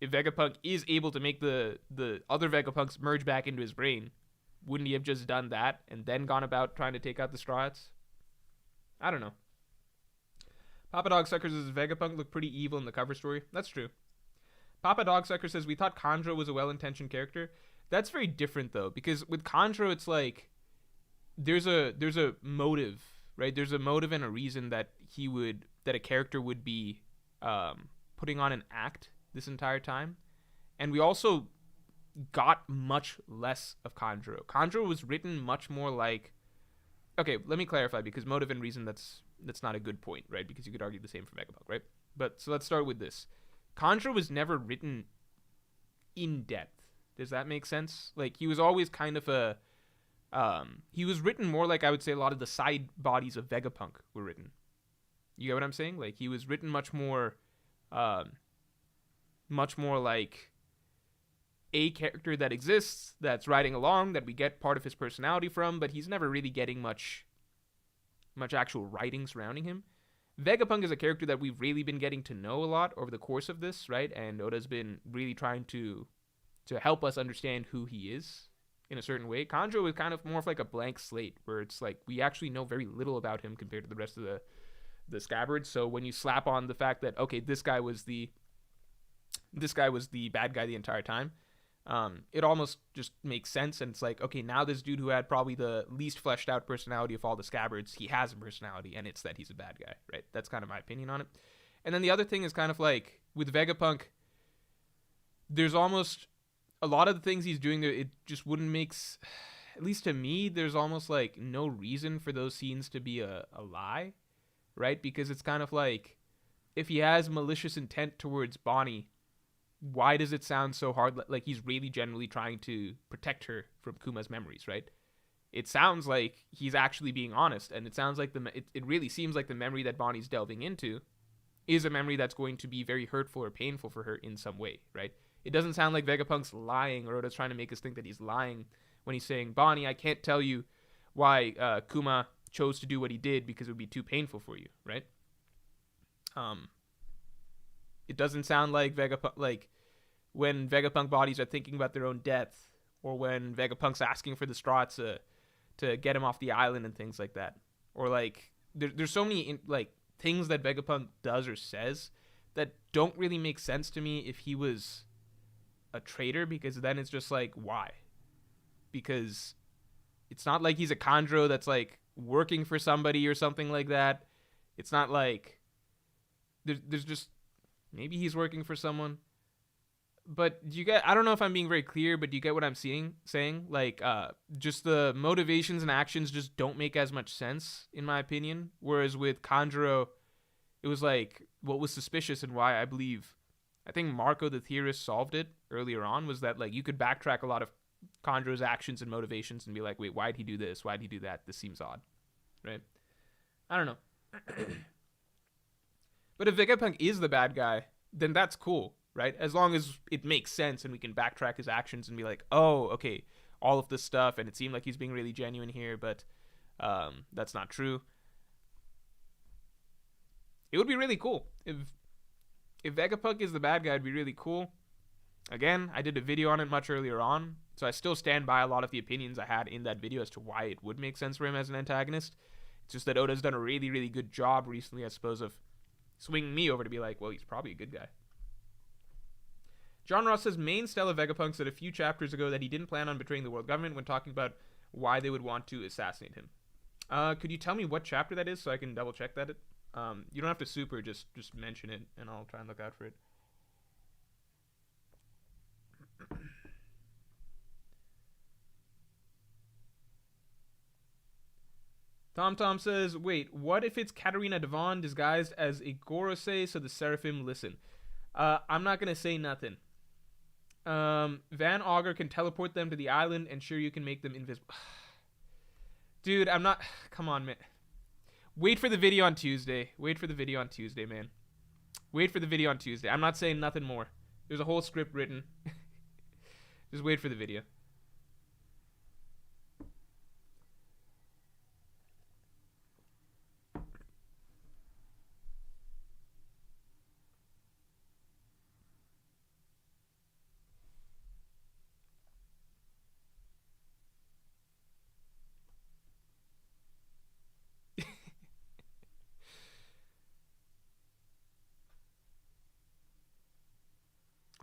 if Vegapunk is able to make the other Vegapunks merge back into his brain, wouldn't he have just done that and then gone about trying to take out the Straw Hats? I don't know. Papa Dog Sucker says Vegapunk looked pretty evil in the cover story. That's true. Papa Dog Sucker says we thought Kandro was a well-intentioned character. That's very different though, because with Kandro it's like there's a motive, right? There's a motive and a reason that a character would be putting on an act this entire time. And we also got much less of Kandro. Kandro was written much more like, okay, let me clarify, because motive and reason, that's not a good point, right? Because you could argue the same for Vegapunk, right? But so let's start with this. Kandro was never written in depth. Does that make sense? Like, he was always kind of he was written more like, I would say, a lot of the side bodies of Vegapunk were written. You get what I'm saying? Like, he was written um, much more like a character that exists, that's riding along, that we get part of his personality from, but he's never really getting much actual writing surrounding him. Vegapunk is a character that we've really been getting to know a lot over the course of this, right? And Oda's been really trying to help us understand who he is in a certain way. Kanjo is kind of more of like a blank slate, where it's like we actually know very little about him compared to the rest of the scabbards. So when you slap on the fact that, okay, this guy was the bad guy the entire time, it almost just makes sense. And it's like, okay, now this dude who had probably the least fleshed out personality of all the scabbards, he has a personality, and it's that he's a bad guy, right? That's kind of my opinion on it. And then the other thing is kind of like with Vegapunk, there's almost a lot of the things he's doing there, it just wouldn't make, at least to me, there's almost like no reason for those scenes to be a lie, right? Because it's kind of like, if he has malicious intent towards Bonnie, why does it sound so hard? Like he's really genuinely trying to protect her from Kuma's memories, right? It sounds like he's actually being honest, and it sounds like it really seems like the memory that Bonnie's delving into is a memory that's going to be very hurtful or painful for her in some way, right? It doesn't sound like Vegapunk's lying, or Oda's trying to make us think that he's lying when he's saying, Bonnie, I can't tell you why Kuma chose to do what he did because it would be too painful for you, right? It doesn't sound like Vegapunk, like when Vegapunk bodies are thinking about their own death, or when Vegapunk's asking for the straw to get him off the island and things like that. Or like there's so many like things that Vegapunk does or says that don't really make sense to me if he was a traitor, because then it's just like, why? Because it's not like he's a Kandro that's like working for somebody or something like that. It's not like there's just, maybe he's working for someone. But I don't know if I'm being very clear, but do you get what I'm saying? Like, just the motivations and actions just don't make as much sense, in my opinion. Whereas with Kanjuro, it was like, what was suspicious and why I think Marco the theorist solved it earlier on, was that like you could backtrack a lot of Kanjuro's actions and motivations and be like, wait, why'd he do this? Why'd he do that? This seems odd, right? I don't know. But if Vegapunk is the bad guy, then that's cool, right? As long as it makes sense and we can backtrack his actions and be like, oh, okay, all of this stuff, and it seemed like he's being really genuine here, but that's not true. It would be really cool. If Vegapunk is the bad guy, it'd be really cool. Again, I did a video on it much earlier on, so I still stand by a lot of the opinions I had in that video as to why it would make sense for him as an antagonist. It's just that Oda's done a really, really good job recently, I suppose, of swinging me over to be like, well, he's probably a good guy. John Ross says, main Stella Vegapunk said a few chapters ago that he didn't plan on betraying the world government when talking about why they would want to assassinate him. Could you tell me what chapter that is so I can double check that? You don't have to super, just mention it, and I'll try and look out for it. Tom says, wait, what if it's Katarina Devon disguised as a Gorosei so the Seraphim listen? I'm not going to say nothing. Van Augur can teleport them to the island, and sure, you can make them invisible. Dude, I'm not... Come on, man. Wait for the video on Tuesday. Man. Wait for the video on Tuesday. I'm not saying nothing more. There's a whole script written. Just wait for the video.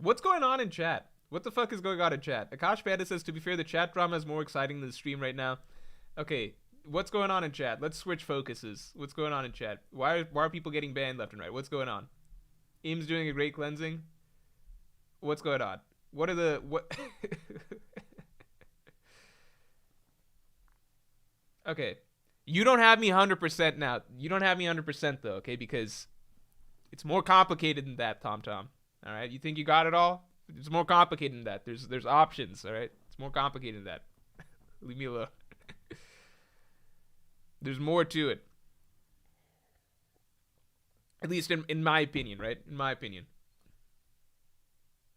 What's going on in chat? What the fuck is going on in chat? Akash Panda says, to be fair, the chat drama is more exciting than the stream right now. Okay, what's going on in chat? Let's switch focuses. What's going on in chat? Why are people getting banned left and right? What's going on? Im's doing a great cleansing. What's going on? What? Okay. You don't have me 100% now. You don't have me 100% though, okay? Because it's more complicated than that, Tom. All right? You think you got it all? It's more complicated than that. There's options, all right? It's more complicated than that. Leave me alone. There's more to it. At least in my opinion, right? In my opinion.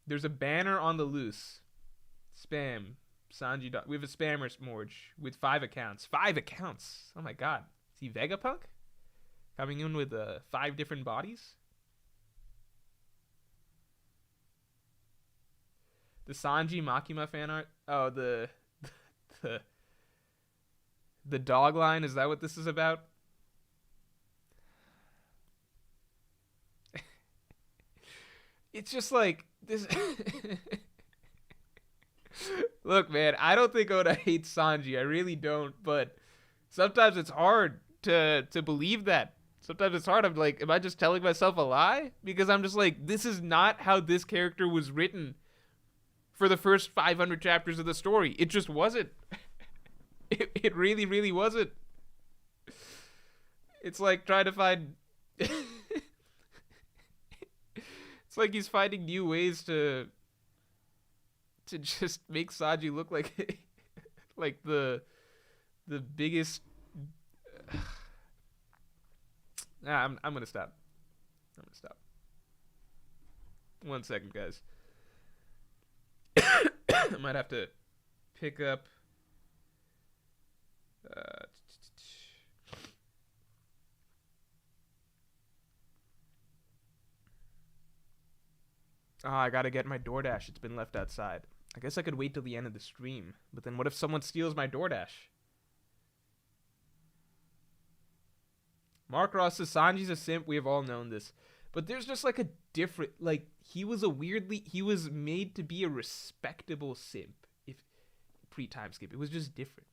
There's a banner on the loose. Spam. Sanji. We have a spammer Morj with 5 accounts. 5 accounts. Oh my god. Is he Vegapunk? Coming in with 5 different bodies? The Sanji Makima fan art? Oh, the the dog line, is that what this is about? It's just like this. Look, man, I don't think Oda hates Sanji. I really don't. But sometimes it's hard to believe that. Sometimes it's hard. I'm like, am I just telling myself a lie? Because I'm just like, this is not how this character was written for the first 500 chapters of the story. It just wasn't. It really, really wasn't. It's like trying to find. It's like he's finding new ways to just make Sanji look like like the biggest. I'm gonna stop. I'm gonna stop. 1 second, guys. I might have to pick up. I gotta get my DoorDash. It's been left outside. I guess I could wait till the end of the stream. But then what if someone steals my DoorDash? Mark Ross says Sanji's a simp. We have all known this. But there's just like a different, like, he was made to be a respectable simp if pre-time skip. It was just different.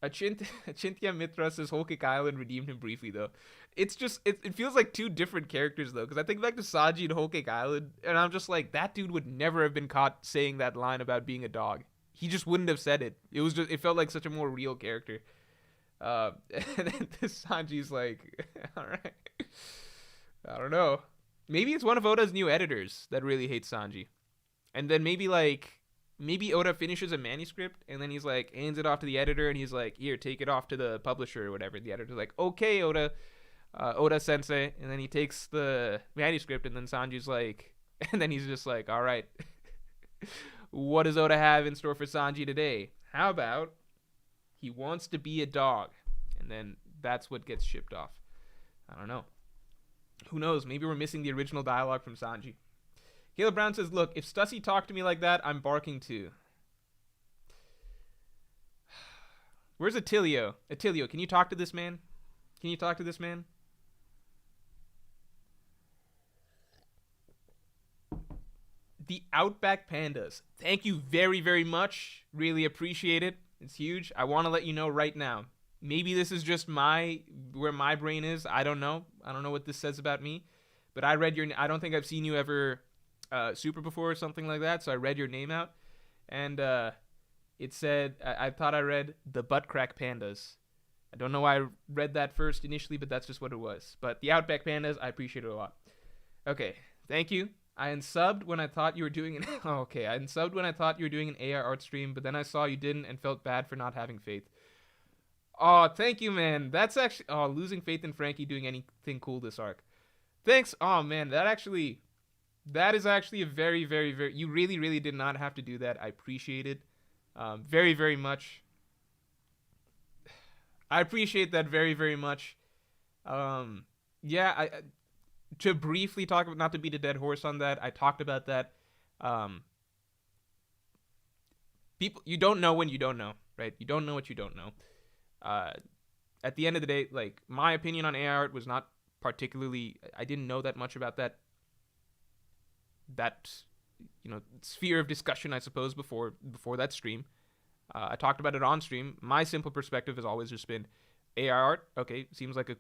Achintya Mitra says Whole Cake Island redeemed him briefly, though. It's just, it feels like 2 different characters, though, because I think back to Sanji and Whole Cake Island, and I'm just like, that dude would never have been caught saying that line about being a dog. He just wouldn't have said it. It felt like such a more real character. And then this Sanji's like, all right. I don't know. Maybe it's one of Oda's new editors that really hates Sanji. And then maybe Oda finishes a manuscript and then he's like, hands it off to the editor and he's like, here, take it off to the publisher or whatever. The editor's like, okay, Oda sensei. And then he takes the manuscript and then Sanji's like, and then he's just like, all right. What does Oda have in store for Sanji today? How about he wants to be a dog? And then that's what gets shipped off. I don't know. Who knows? Maybe we're missing the original dialogue from Sanji. Caleb Brown says, look, if Stussy talked to me like that, I'm barking too. Where's Attilio? Attilio, can you talk to this man? The Outback Pandas. Thank you very, very much. Really appreciate it. It's huge. I want to let you know right now. Maybe this is just where my brain is. I don't know. I don't know what this says about me. But I don't think I've seen you ever super before or something like that. So I read your name out. And it said, I thought I read the Butt Crack Pandas. I don't know why I read that first initially, but that's just what it was. But the Outback Pandas, I appreciate it a lot. Okay. Thank you. I unsubbed when I thought you were doing an I unsubbed when I thought you were doing an AI art stream, but then I saw you didn't and felt bad for not having faith. Oh, thank you, man. That's actually losing faith in Frankie doing anything cool this arc. Thanks. Oh man, that is actually a very, very, very, you really, really did not have to do that. I appreciate it. Very, very much. I appreciate that very, very much. Yeah, to briefly talk about, not to beat a dead horse on that, I talked about that. People, you don't know when you don't know, right? You don't know what you don't know. At the end of the day, like, my opinion on AI art was not particularly, I didn't know that much about that sphere of discussion, I suppose, before that stream. I talked about it on stream. My simple perspective has always just been AI art. Okay, seems like a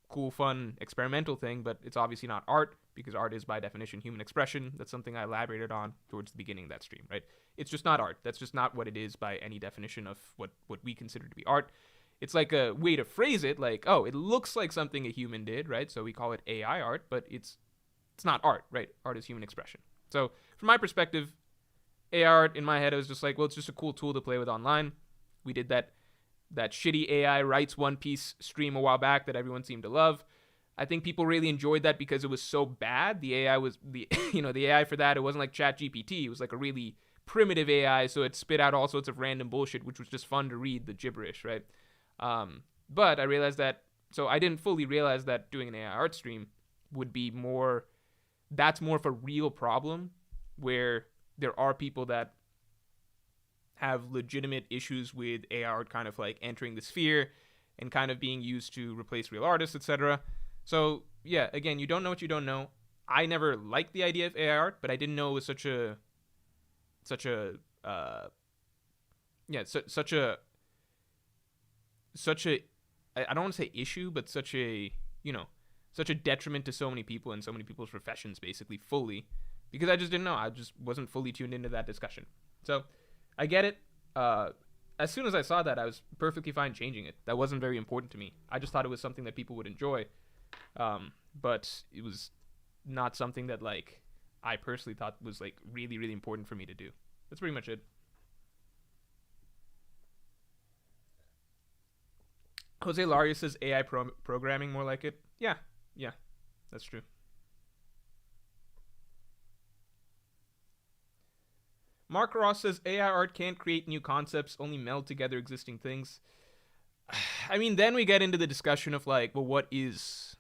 cool, fun, experimental thing, but it's obviously not art, because art is by definition human expression. That's something I elaborated on towards the beginning of that stream, right? It's just not art. That's just not what it is by any definition of what we consider to be art. It's like a way to phrase it, like, oh, it looks like something a human did, right? So we call it AI art, but it's not art, right? Art is human expression. So from my perspective, AI art, in my head, I was just like, well, it's just a cool tool to play with online. We did that that shitty AI writes One Piece stream a while back that everyone seemed to love. I think people really enjoyed that because it was so bad. The AI was the the AI for that. It wasn't like ChatGPT. It was like a really primitive AI, so it spit out all sorts of random bullshit, which was just fun to read the gibberish, right? But I realized that, so I didn't fully realize that doing an AI art stream would be more. That's more of a real problem where there are people that have legitimate issues with AI art kind of like entering the sphere and kind of being used to replace real artists, etc. So yeah, again, you don't know what you don't know. I never liked the idea of AI art, but I didn't know it was such a such a I don't want to say issue, but such a such a detriment to so many people and so many people's professions, basically, fully, because I just didn't know. I just wasn't fully tuned into that discussion. So I get it. As soon as I saw that, I was perfectly fine changing it. That wasn't very important to me. I just thought it was something that people would enjoy, but it was not something that like I personally thought was like really, really important for me to do. That's pretty much it. Jose Lario says AI programming more like it. Yeah, that's true. Mark Ross says AI art can't create new concepts, only meld together existing things. I mean, then we get into the discussion of like, well, what is?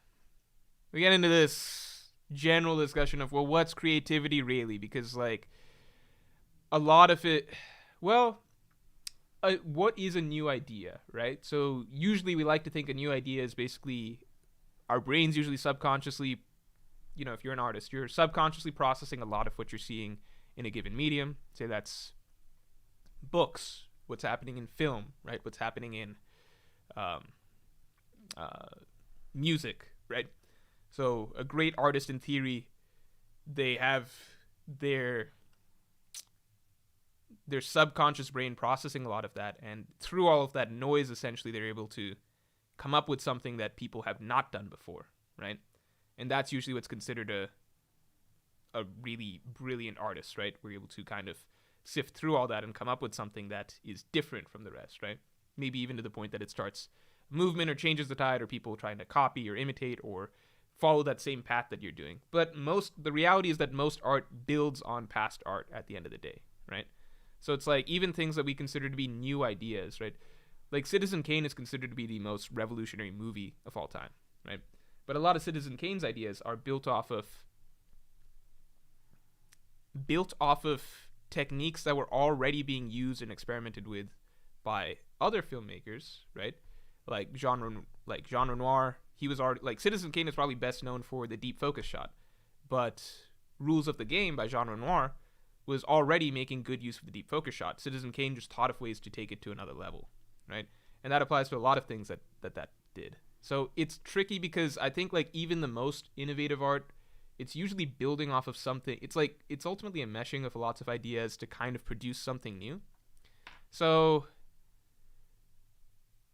We get into this general discussion of, well, what's creativity really? Because like a lot of it, well, what is a new idea, right? So usually we like to think a new idea is basically our brains usually subconsciously, if you're an artist, you're subconsciously processing a lot of what you're seeing in a given medium. Say that's books, what's happening in film, right? What's happening in music, right? So a great artist, in theory, they have their subconscious brain processing a lot of that, and through all of that noise, essentially, they're able to come up with something that people have not done before, right? And that's usually what's considered a really brilliant artist, right? We're able to kind of sift through all that and come up with something that is different from the rest, right? Maybe even to the point that it starts a movement or changes the tide, or people trying to copy or imitate or follow that same path that you're doing. But the reality is that most art builds on past art at the end of the day, right? So it's like even things that we consider to be new ideas, right? Like Citizen Kane is considered to be the most revolutionary movie of all time, right? But a lot of Citizen Kane's ideas are built off of techniques that were already being used and experimented with by other filmmakers, right? Like genre noir. He was already, like, Citizen Kane is probably best known for the deep focus shot, but Rules of the Game by Genre Noir was already making good use of the deep focus shot. Citizen Kane just thought of ways to take it to another level, right? And that applies to a lot of things that did. So it's tricky because I think like even the most innovative art, it's usually building off of something. It's like it's ultimately a meshing of lots of ideas to kind of produce something new. So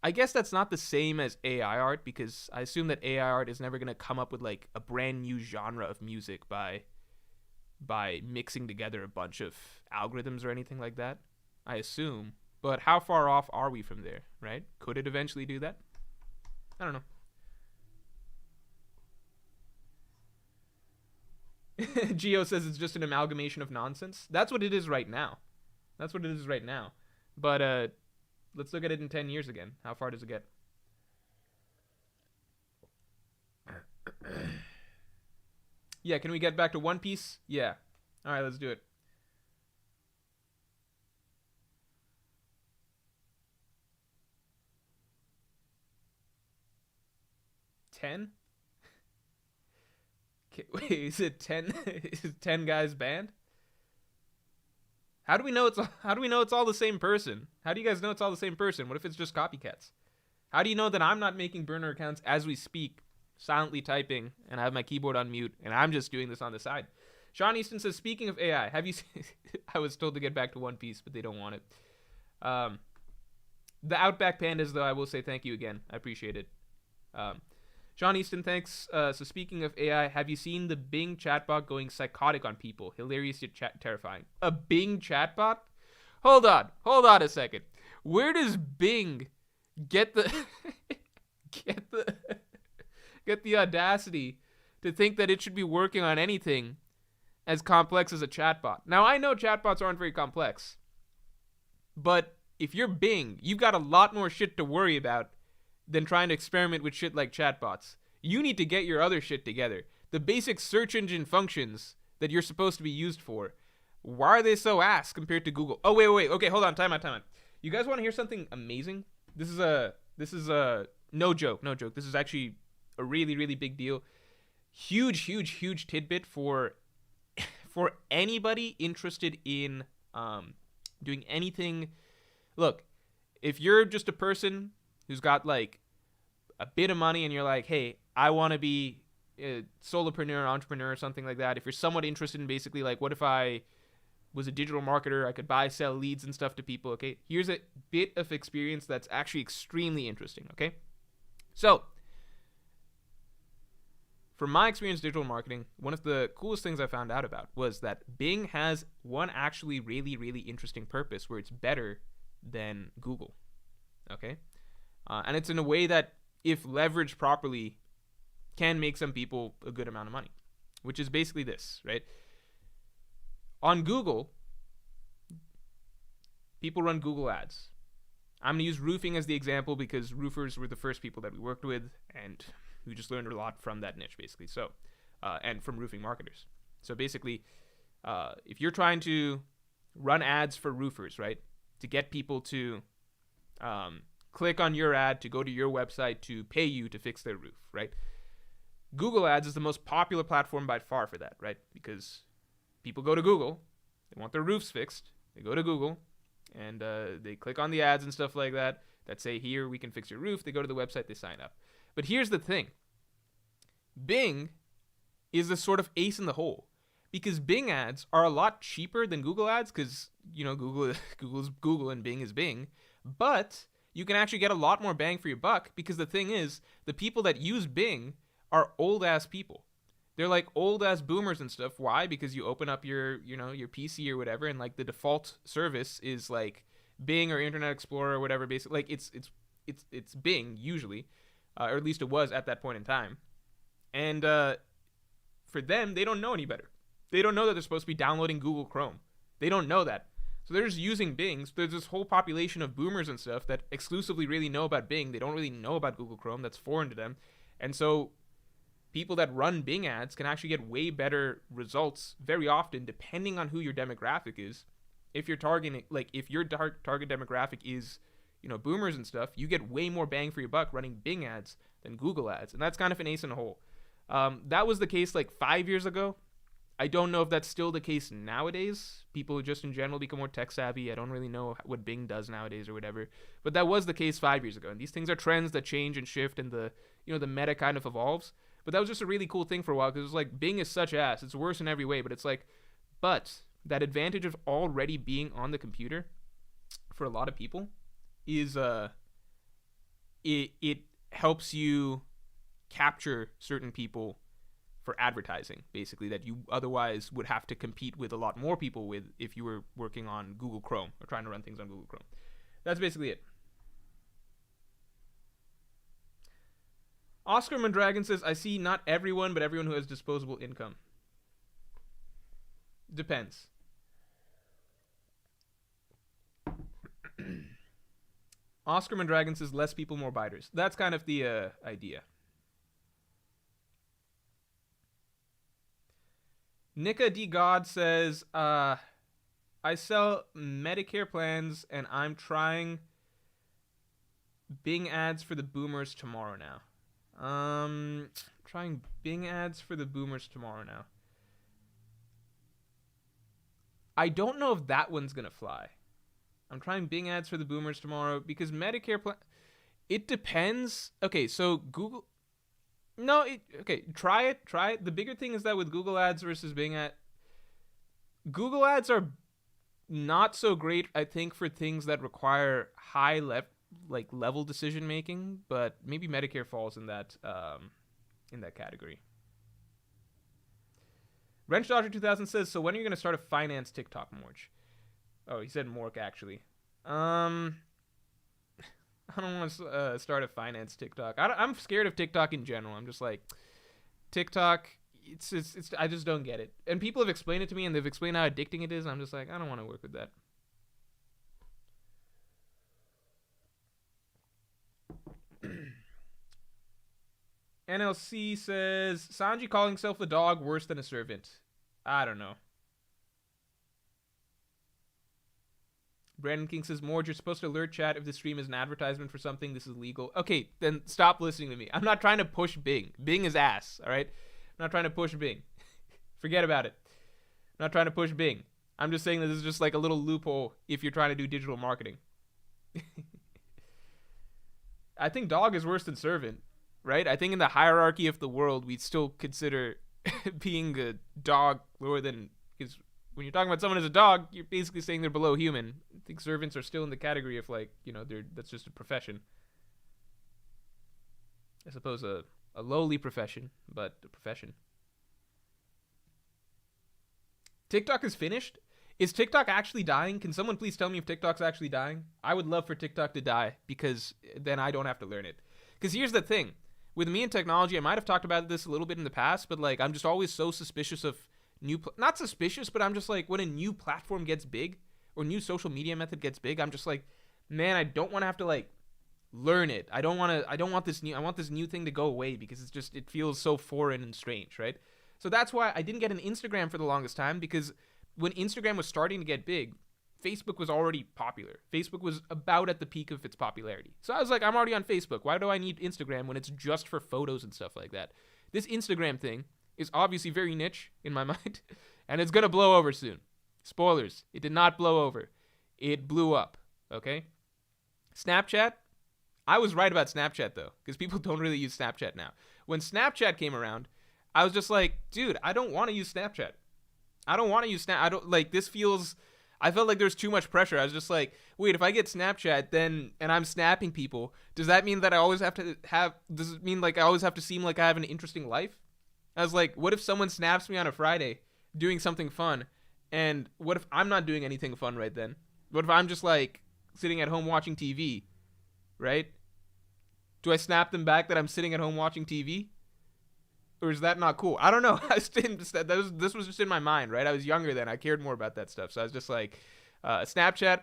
I guess that's not the same as AI art, because I assume that AI art is never going to come up with like a brand new genre of music by mixing together a bunch of algorithms or anything like that, I assume. But how far off are we from there, right? Could it eventually do that? I don't know. Geo says it's just an amalgamation of nonsense. That's what it is right now. But let's look at it in 10 years again. How far does it get? Yeah, can we get back to One Piece? Yeah. All right, let's do it. 10? Wait, is it 10? Is it 10 guys banned? How do we know it's all the same person? How do you guys know it's all the same person? What if it's just copycats? How do you know that I'm not making burner accounts as we speak, silently typing, and I have my keyboard on mute, and I'm just doing this on the side? Sean Easton says, speaking of AI, have you seen... I was told to get back to One Piece, but they don't want it. The Outback Pandas, though, I will say thank you again. I appreciate it. Sean Easton, thanks. So speaking of AI, have you seen the Bing chatbot going psychotic on people? Hilarious yet terrifying. A Bing chatbot? Hold on a second. Where does Bing get the get the get the audacity to think that it should be working on anything as complex as a chatbot. Now, I know chatbots aren't very complex, but if you're Bing, you've got a lot more shit to worry about than trying to experiment with shit like chatbots. You need to get your other shit together. The basic search engine functions that you're supposed to be used for, why are they so ass compared to Google? Oh, wait. Okay, hold on. Time out. You guys want to hear something amazing? This is a no joke. This is actually a really, really big deal. Huge tidbit for anybody interested in doing anything. Look, if you're just a person who's got like a bit of money and you're like, hey, I want to be a solopreneur, entrepreneur, or something like that. If you're somewhat interested in basically like, what if I was a digital marketer, I could buy, sell leads and stuff to people. Okay, here's a bit of experience that's actually extremely interesting. Okay, so from my experience in digital marketing, one of the coolest things I found out about was that Bing has one actually really, really interesting purpose where it's better than Google. Okay, and it's in a way that, if leveraged properly, can make some people a good amount of money, which is basically this, right? On Google, people run Google ads. I'm going to use roofing as the example because roofers were the first people that we worked with, and we just learned a lot from that niche, basically. So, and from roofing marketers. So basically, if you're trying to run ads for roofers, right, to get people to click on your ad, to go to your website, to pay you to fix their roof, right? Google Ads is the most popular platform by far for that, right? Because people go to Google, they want their roofs fixed, they go to Google, and they click on the ads and stuff like that say, here, we can fix your roof. They go to the website, they sign up. But here's the thing. Bing is the sort of ace in the hole, because Bing ads are a lot cheaper than Google ads, because, you know, Google's Google and Bing is Bing, but you can actually get a lot more bang for your buck, because the thing is, the people that use Bing are old ass people. They're like old ass boomers and stuff. Why? Because you open up your PC or whatever, and like the default service is like Bing or Internet Explorer or whatever. Basically, like it's Bing usually, or at least it was at that point in time. And for them, they don't know any better. They don't know that they're supposed to be downloading Google Chrome. They don't know that. So they're just using Bing. So there's this whole population of boomers and stuff that exclusively really know about Bing. They don't really know about Google Chrome. That's foreign to them. And so people that run Bing ads can actually get way better results very often, depending on who your demographic is. If you're targeting, like, if your target demographic is, you know, boomers and stuff, you get way more bang for your buck running Bing ads than Google ads. And that's kind of an ace in the hole. That was the case like 5 years ago. I don't know if that's still the case nowadays. People just in general become more tech savvy. I don't really know what Bing does nowadays or whatever. But that was the case 5 years ago. And these things are trends that change and shift, and the meta kind of evolves. But that was just a really cool thing for a while, because it was like, Bing is such ass. It's worse in every way. But it's like, but that advantage of already being on the computer for a lot of people is it helps you capture certain people for advertising, basically, that you otherwise would have to compete with a lot more people with if you were working on Google Chrome or trying to run things on Google Chrome. That's basically it. Oscar Mondragon says, I see not everyone, but everyone who has disposable income. Depends. Oscar Mondragon says, less people, more biters. That's kind of the idea. Nika D. God says, I sell Medicare plans and I'm trying Bing ads for the boomers tomorrow now. Trying Bing ads for the boomers tomorrow now. I don't know if that one's gonna fly. I'm trying Bing ads for the boomers tomorrow because Medicare plan. It depends. Okay, so Google. No, okay. Try it. The bigger thing is that with Google ads versus Bing ad, Google ads are not so great, I think, for things that require high level decision making, but maybe Medicare falls in that category. Wrench Dodger 2000 says, so when are you going to start a finance TikTok, Morj? Oh, he said Mork, actually. I don't want to start a finance TikTok. I'm scared of TikTok in general. I'm just like TikTok. It's I just don't get it. And people have explained it to me, and they've explained how addicting it is. I'm just like, I don't want to work with that. NLC says Sanji calling himself a dog worse than a servant. I don't know. Brandon King says, Morj, you're supposed to alert chat if the stream is an advertisement for something. This is legal. Okay, then stop listening to me. I'm not trying to push Bing. Bing is ass, all right? I'm not trying to push Bing. Forget about it. I'm not trying to push Bing. I'm just saying that this is just like a little loophole if you're trying to do digital marketing. I think dog is worse than servant, right? I think in the hierarchy of the world, we'd still consider being a dog lower than... Because when you're talking about someone as a dog, you're basically saying they're below human. I think servants are still in the category of like, that's just a profession. I suppose a lowly profession, but a profession. TikTok is finished? Is TikTok actually dying? Can someone please tell me if TikTok's actually dying? I would love for TikTok to die because then I don't have to learn it. Because here's the thing. With me and technology, I might have talked about this a little bit in the past, but like I'm just always so suspicious of not suspicious, but I'm just like when a new platform gets big or new social media method gets big, I'm just like, man, I don't want to have to like learn it. I want this new thing to go away because it feels so foreign and strange, right? So that's why I didn't get an Instagram for the longest time, because when Instagram was starting to get big, Facebook was already popular. Facebook was about at the peak of its popularity. So I was like, I'm already on Facebook. Why do I need Instagram when it's just for photos and stuff like that? This Instagram thing is obviously very niche in my mind, and it's going to blow over soon. Spoilers, it did not blow over. It blew up, okay? Snapchat, I was right about Snapchat, though, because people don't really use Snapchat now. When Snapchat came around, I was just like, dude, I don't want to use Snapchat. I don't want to use Snap. I felt like there's too much pressure. I was just like, wait, if I get Snapchat and I'm snapping people, does that mean that does it mean like I always have to seem like I have an interesting life? I was like, what if someone snaps me on a Friday doing something fun, and what if I'm not doing anything fun right then? What if I'm just like sitting at home watching TV, right? Do I snap them back that I'm sitting at home watching TV? Or is that not cool? I don't know. This was just in my mind, right? I was younger then. I cared more about that stuff. So I was just like, Snapchat,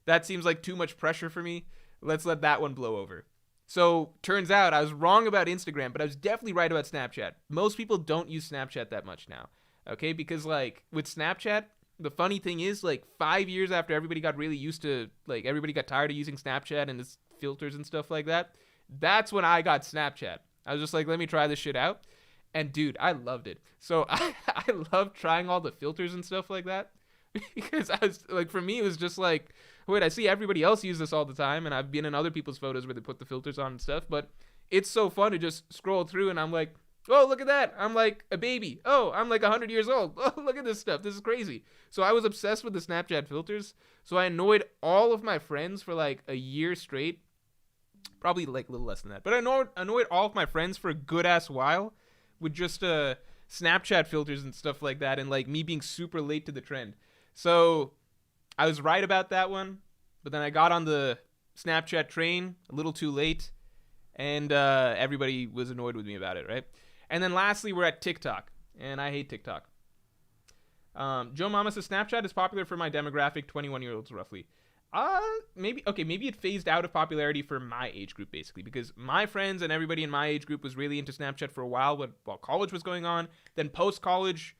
that seems like too much pressure for me. Let's let that one blow over. So turns out I was wrong about Instagram, but I was definitely right about Snapchat. Most people don't use Snapchat that much now, okay? Because like with Snapchat, the funny thing is like 5 years after everybody got really used to, like everybody got tired of using Snapchat and its filters and stuff like that, that's when I got Snapchat. I was just like, let me try this shit out. And dude, I loved it. So I loved trying all the filters and stuff like that. Because I was like, for me, it was just like, wait, I see everybody else use this all the time, and I've been in other people's photos where they put the filters on and stuff, but it's so fun to just scroll through, and I'm like, oh, look at that. I'm like a baby. Oh, I'm like 100 years old. Oh, look at this stuff. This is crazy. So I was obsessed with the Snapchat filters. So I annoyed all of my friends for like a year straight. Probably like a little less than that. But I annoyed all of my friends for a good-ass while with just Snapchat filters and stuff like that, and like me being super late to the trend. So I was right about that one, but then I got on the Snapchat train a little too late, and everybody was annoyed with me about it, right? And then lastly, we're at TikTok, and I hate TikTok. Joe Mama says Snapchat is popular for my demographic, 21-year-olds roughly. Maybe it phased out of popularity for my age group, basically, because my friends and everybody in my age group was really into Snapchat for a while while college was going on. Then post-college,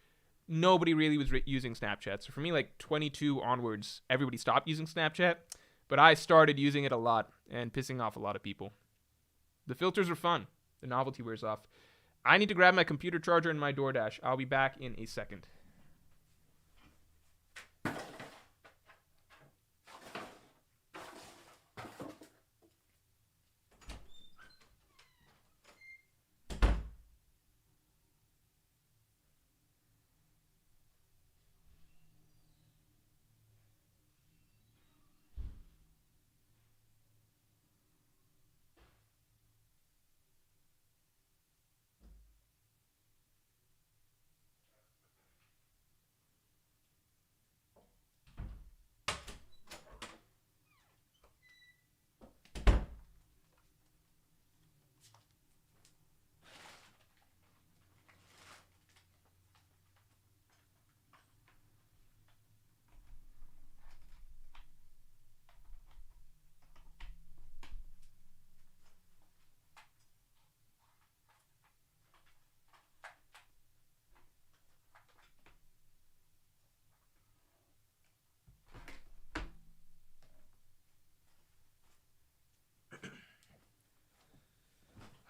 nobody really was using Snapchat. So for me, like 22 onwards, everybody stopped using Snapchat, but I started using it a lot and pissing off a lot of people. The filters are fun. The novelty wears off. I need to grab my computer charger and my DoorDash. I'll be back in a second.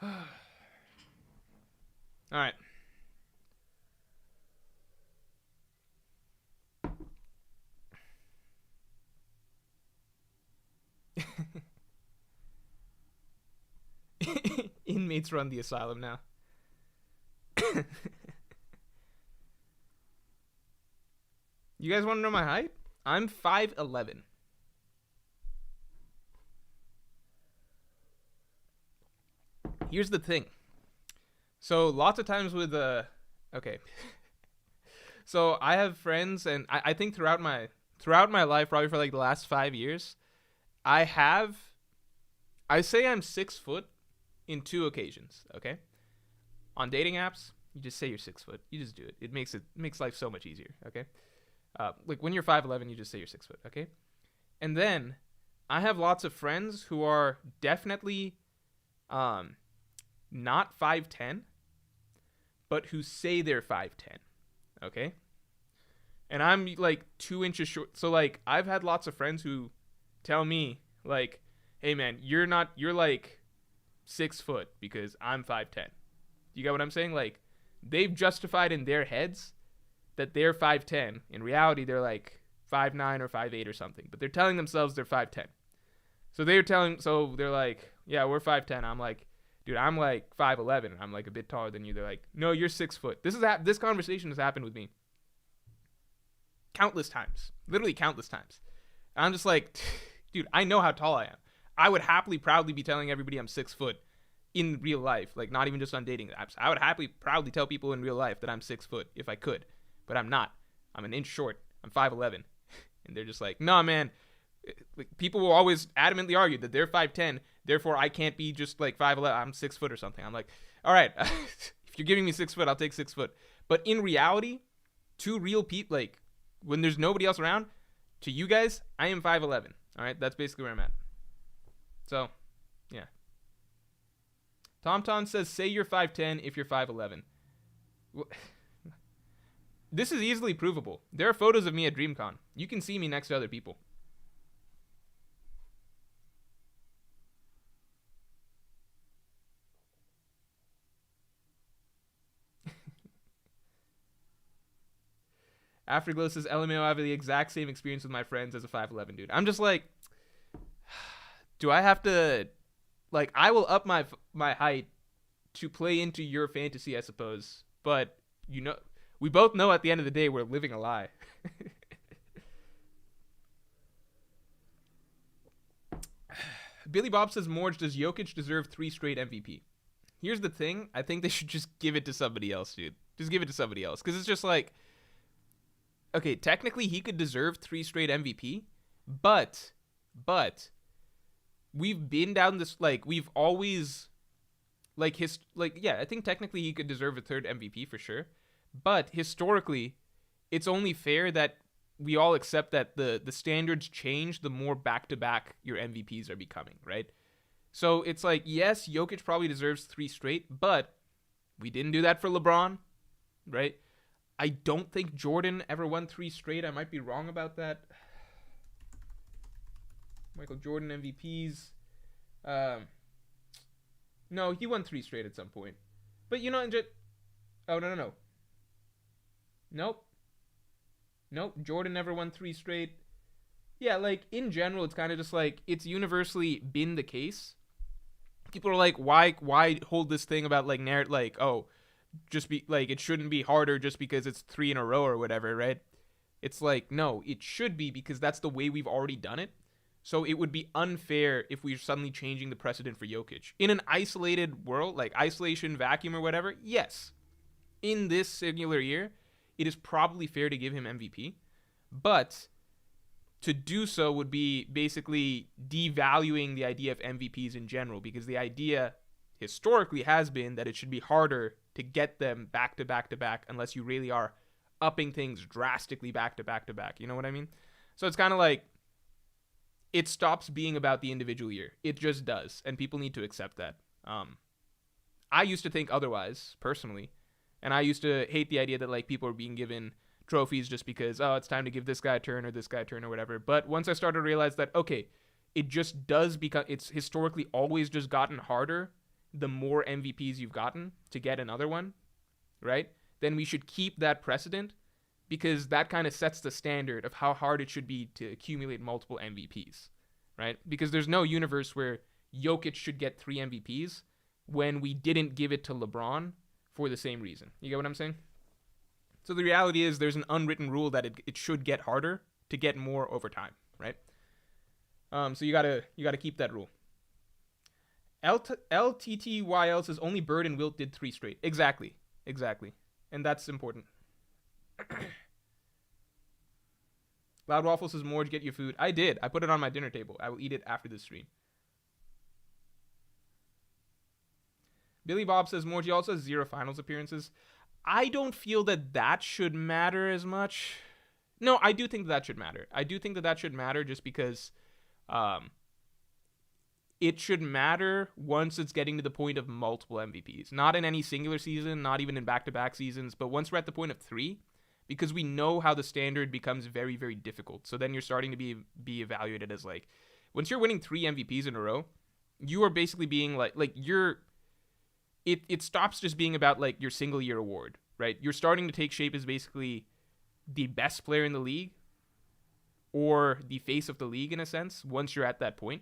All right. Inmates run the asylum now. You guys want to know my height? I'm 5'11". Here's the thing. So lots of times with okay. So I have friends, and I think throughout my life, probably for like the last 5 years, I say I'm 6 foot in 2 occasions. Okay, on dating apps, you just say you're 6 foot. You just do it. It makes life so much easier. Okay, like when you're 5'11", you just say you're 6 foot. Okay, and then I have lots of friends who are definitely not 5'10", but who say they're 5'10". Okay, and I'm like 2 inches short. So like I've had lots of friends who tell me like, "Hey man, you're like 6 foot because I'm 5'10". You get what I'm saying? Like they've justified in their heads that they're 5'10". In reality, they're like 5'9" or 5'8" or something, but they're telling themselves they're 5'10". So they're like, "Yeah, we're 5'10". I'm like, "Dude, I'm like 5'11". I'm like a bit taller than you." They're like, "No, you're 6 foot." This conversation has happened with me countless times, literally countless times. And I'm just like, dude, I know how tall I am. I would happily, proudly be telling everybody I'm 6 foot in real life, like not even just on dating apps. I would happily, proudly tell people in real life that I'm 6 foot if I could, but I'm not. I'm an inch short. I'm 5'11", and they're just like, "Nah, man." Like, people will always adamantly argue that they're 5'10", therefore I can't be just like 5'11". I'm 6 foot or something. I'm like, all right, if you're giving me 6 foot, I'll take 6 foot. But in reality, to real people, like when there's nobody else around, to you guys, I am 5'11". All right, that's basically where I'm at. So, yeah. TomTom says, say you're 5'10" if you're 5'11". This is easily provable. There are photos of me at DreamCon. You can see me next to other people. Afterglow says, LMAO, I have the exact same experience with my friends as a 5'11" dude. I'm just like, do I have to, like, I will up my height to play into your fantasy, I suppose. But, you know, we both know at the end of the day we're living a lie. Billy Bob says, Morj, does Jokic deserve 3 straight MVP? Here's the thing. I think they should just give it to somebody else, dude. Just give it to somebody else. Because it's just like, okay, technically he could deserve 3 straight MVP, but we've been down this, like, we've always, like, yeah, I think technically he could deserve a 3rd MVP for sure, but historically, it's only fair that we all accept that the standards change the more back-to-back your MVPs are becoming, right? So it's like, yes, Jokic probably deserves 3 straight, but we didn't do that for LeBron, right? I don't think Jordan ever won 3 straight. I might be wrong about that. Michael Jordan MVPs. No, he won 3 straight at some point. But you know, oh, no. Nope. Jordan never won 3 straight. Yeah, like, in general, it's kind of just like, it's universally been the case. People are like, why hold this thing about, like, like, oh, just be, like, it shouldn't be harder just because it's 3 in a row or whatever, right? It's like, no, it should be because that's the way we've already done it. So it would be unfair if we're suddenly changing the precedent for Jokic. In an isolated world, like isolation, vacuum, or whatever, yes. In this singular year, it is probably fair to give him MVP. But to do so would be basically devaluing the idea of MVPs in general, because the idea historically has been that it should be harder to get them back to back to back unless you really are upping things drastically back to back to back. You know what I mean? So it's kind of like, it stops being about the individual year. It just does, and people need to accept that. I used to think otherwise, personally, and I used to hate the idea that, like, people are being given trophies just because, oh, it's time to give this guy a turn or this guy a turn or whatever. But once I started to realize that, okay, it just does become, it's historically always just gotten harder the more MVPs you've gotten to get another one, right? Then we should keep that precedent because that kind of sets the standard of how hard it should be to accumulate multiple MVPs, right? Because there's no universe where Jokic should get 3 MVPs when we didn't give it to LeBron for the same reason. You get what I'm saying? So the reality is there's an unwritten rule that it should get harder to get more over time, right? So you gotta keep that rule. LTTYL says only Bird and Wilt did 3 straight. Exactly. And that's important. Loud Waffle says, Morj, get your food. I did. I put it on my dinner table. I will eat it after the stream. Billy Bob says, Morj, also has 0 finals appearances. I don't feel that should matter as much. No, I do think that should matter. I do think that should matter just because it should matter once it's getting to the point of multiple MVPs. Not in any singular season, not even in back-to-back seasons, but once we're at the point of 3, because we know how the standard becomes very, very difficult. So then you're starting to be evaluated as like, once you're winning 3 MVPs in a row, you are basically being it stops just being about like your single year award, right? You're starting to take shape as basically the best player in the league or the face of the league in a sense once you're at that point.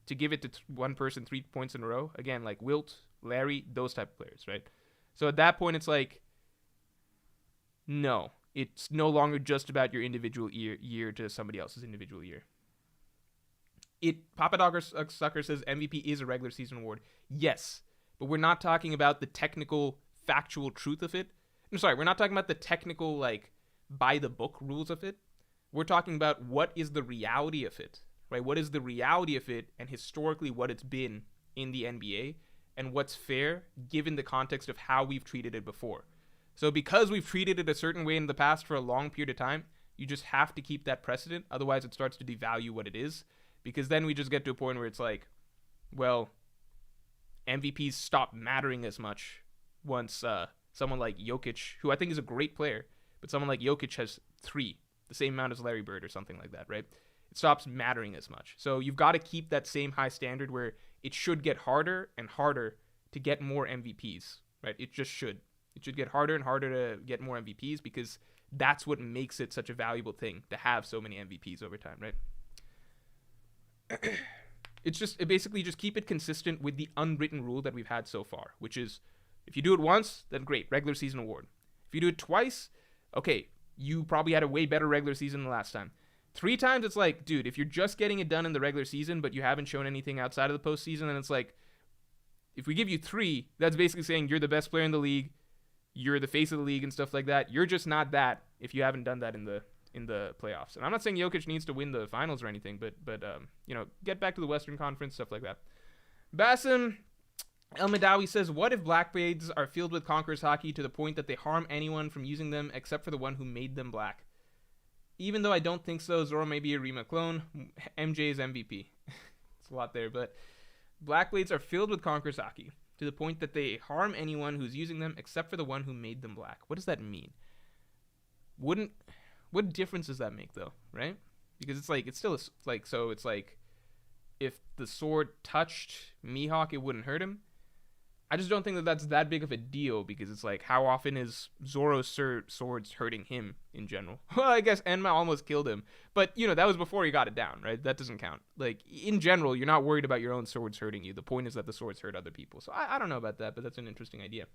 To give it to one person 3 points in a row, again, like Wilt, Larry, those type of players, right? So at that point, it's like, no, it's no longer just about your individual year to somebody else's individual year. Papa Dogger Sucker says MVP is a regular season award. Yes, but we're not talking about the technical, factual truth of it. I'm sorry, we're not talking about the technical, like, by the book rules of it. We're talking about what is the reality of it, right? What is the reality of it and historically what it's been in the NBA and what's fair given the context of how we've treated it before. So because we've treated it a certain way in the past for a long period of time, you just have to keep that precedent. Otherwise, it starts to devalue what it is. Because then we just get to a point where it's like, well, MVPs stop mattering as much once someone like Jokic, who I think is a great player, but someone like Jokic has 3, the same amount as Larry Bird or something like that, right? It stops mattering as much. So you've got to keep that same high standard where it should get harder and harder to get more MVPs, right? It just should. It should get harder and harder to get more MVPs because that's what makes it such a valuable thing to have so many MVPs over time, right? It basically just keep it consistent with the unwritten rule that we've had so far, which is if you do it once, then great, regular season award. If you do it twice, okay, you probably had a way better regular season than last time. 3 times, it's like, dude, if you're just getting it done in the regular season, but you haven't shown anything outside of the postseason, then it's like, if we give you 3, that's basically saying you're the best player in the league, you're the face of the league and stuff like that. You're just not that if you haven't done that in the playoffs. And I'm not saying Jokic needs to win the finals or anything, but get back to the Western Conference, stuff like that. Bassem El Madawi says, what if Blackblades are filled with Conquerors hockey to the point that they harm anyone from using them except for the one who made them black? Even though I don't think so, Zoro may be a Rima clone. MJ is MVP. It's a lot there, but Blackblades are filled with Conquerors hockey to the point that they harm anyone who's using them except for the one who made them black. What does that mean? What difference does that make, though, right? Because it's like if the sword touched Mihawk, it wouldn't hurt him. I just don't think that that's that big of a deal because it's like, how often is Zoro's swords hurting him in general? Well, I guess Enma almost killed him, but, that was before he got it down, right? That doesn't count. Like, in general, you're not worried about your own swords hurting you. The point is that the swords hurt other people. So I don't know about that, but that's an interesting idea.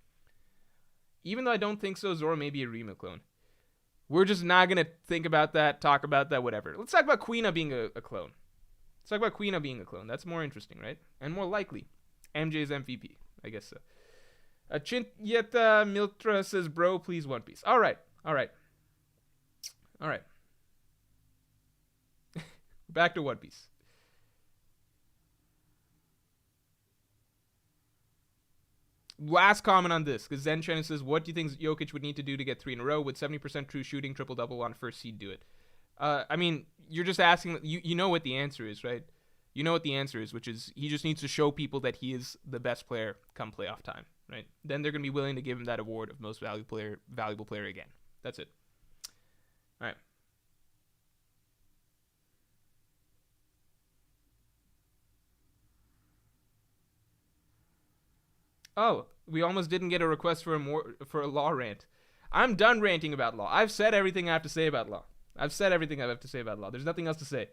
Even though I don't think so, Zoro may be a Rima clone. We're just not going to think about that, talk about that, whatever. Let's talk about Quina being a clone. Let's talk about Quina being a clone. That's more interesting, right? And more likely. MJ's MVP. I guess so. Chintieta Miltra says, bro, please One Piece. All right. Back to One Piece. Last comment on this, because Zen Chen says, what do you think Jokic would need to do to get 3 in a row? Would 70% true shooting, triple-double on first seed do it? I mean, you're just asking, you know what the answer is, right? You know what the answer is, which is he just needs to show people that he is the best player come playoff time, right? Then they're going to be willing to give him that award of most valuable player again. That's it. All right. Oh, we almost didn't get a request for a law rant. I'm done ranting about law. I've said everything I have to say about law. I've said everything I have to say about law. There's nothing else to say.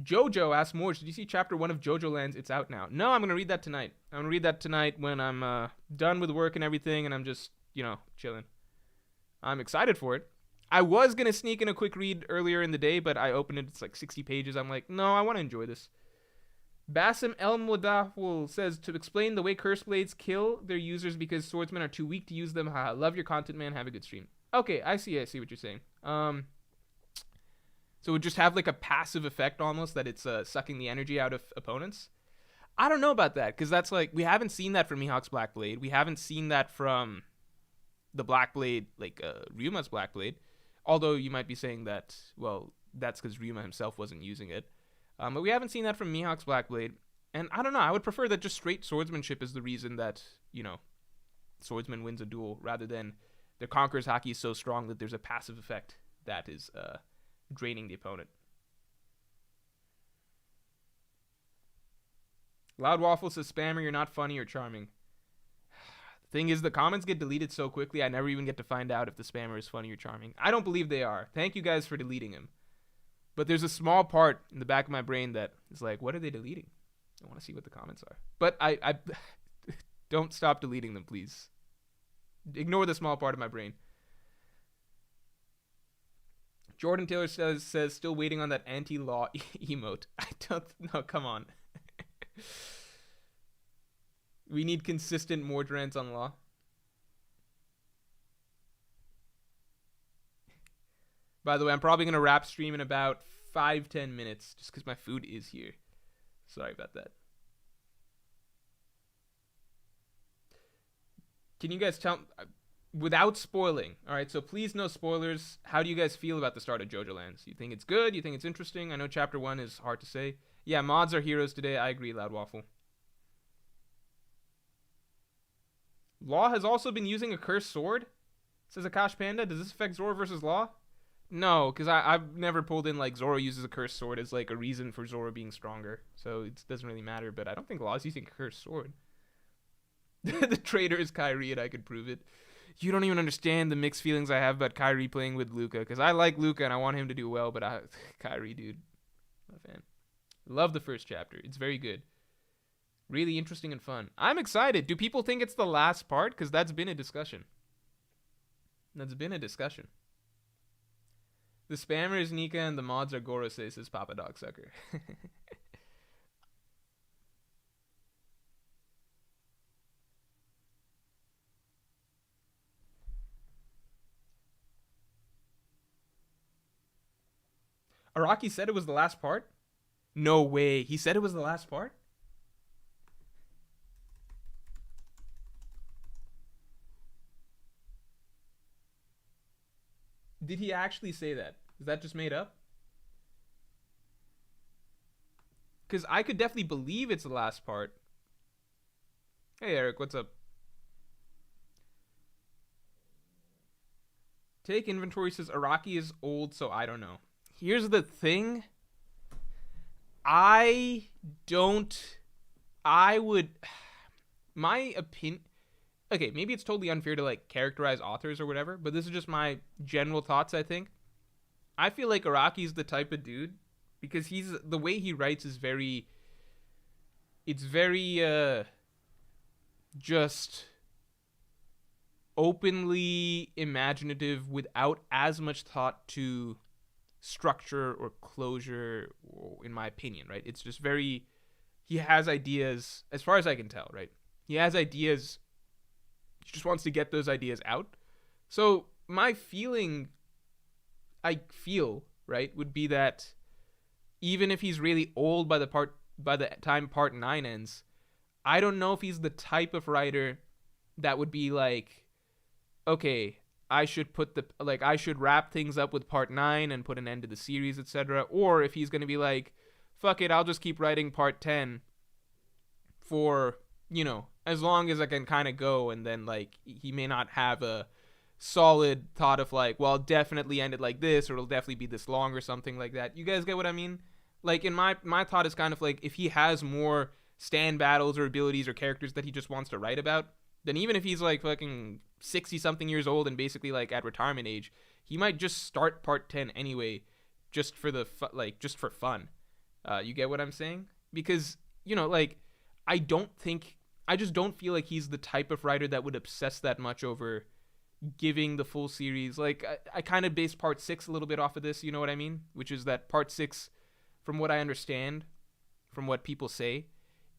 Jojo asks Morj, did you see chapter 1 of Jojo Lands? It's out now. No, I'm going to read that tonight. I'm going to read that tonight when I'm done with work and everything and I'm just, chilling. I'm excited for it. I was going to sneak in a quick read earlier in the day, but I opened it. It's like 60 pages. I'm like, no, I want to enjoy this. Basim El Modaful says, to explain the way curse blades kill their users because swordsmen are too weak to use them. Haha, love your content, man. Have a good stream. Okay, I see what you're saying. So it would just have like a passive effect almost that it's sucking the energy out of opponents. I don't know about that because that's like, we haven't seen that from Mihawk's Black Blade. We haven't seen that from the Black Blade, like Ryuma's Black Blade. Although you might be saying that, well, that's because Ryuma himself wasn't using it. But we haven't seen that from Mihawk's Black Blade. And I don't know, I would prefer that just straight swordsmanship is the reason that, swordsman wins a duel rather than the Conqueror's Haki is so strong that there's a passive effect that is draining the opponent. Loud Waffle says, Spammer, you're not funny or charming. The thing is, the comments get deleted so quickly, I never even get to find out if the spammer is funny or charming. I don't believe they are. Thank you guys for deleting him. But there's a small part in the back of my brain that is like, what are they deleting? I want to see what the comments are. But I don't stop deleting them, please. Ignore the small part of my brain. Jordan Taylor says still waiting on that anti-law emote. I don't know, come on. We need consistent Morj rants on law. By the way, I'm probably going to wrap stream in about 5-10 minutes just because my food is here. Sorry about that. Can you guys tell, without spoiling, all right, so please no spoilers, how do you guys feel about the start of Jojo Lands? You think it's good? You think it's interesting? I know chapter 1 is hard to say. Yeah, mods are heroes today. I agree, Loud Waffle. Law has also been using a cursed sword, says Akash Panda. Does this affect Zoro versus Law? No, because I've never pulled in like Zoro uses a cursed sword as like a reason for Zoro being stronger. So it doesn't really matter, but I don't think Law is using a cursed sword. The traitor is Kyrie and I could prove it. You don't even understand the mixed feelings I have about Kyrie playing with Luca, because I like Luca and I want him to do well, but Kyrie, dude, not a fan. Love the first chapter. It's very good. Really interesting and fun. I'm excited. Do people think it's the last part? Because that's been a discussion. That's been a discussion. The spammer is Nika and the mods are Gorosei, says Papa Dog Sucker. Araki said it was the last part? No way. He said it was the last part? Did he actually say that? Is that just made up? Because I could definitely believe it's the last part. Hey, Eric, what's up? Take inventory says Araki is old, so I don't know. Here's the thing. My opinion, okay, maybe it's totally unfair to like characterize authors or whatever, but this is just my general thoughts, I think. I feel like Araki's the type of dude, because the way he writes is very just openly imaginative without as much thought to structure or closure, in my opinion, right? It's just he has ideas, as far as I can tell, right? He has ideas, he just wants to get those ideas out. So my feeling, I feel, right, would be that even if he's really old by the time part 9 ends, I don't know if he's the type of writer that would be like, okay, I should I should wrap things up with part 9 and put an end to the series, etc. Or if he's going to be like, fuck it, I'll just keep writing part 10 for, as long as I can kind of go, and then like he may not have a solid thought of like, well, I'll definitely end it like this, or it'll definitely be this long or something like that. You guys get what I mean? Like in my thought is kind of like if he has more stand battles or abilities or characters that he just wants to write about, then even if he's like fucking 60 something years old and basically like at retirement age, he might just start part 10 anyway, just for the just for fun. You get what I'm saying? Because like I don't think I just don't feel like he's the type of writer that would obsess that much over giving the full series. Like I kind of based part 6 a little bit off of this, you know what I mean? Which is that part 6, from what I understand, from what people say,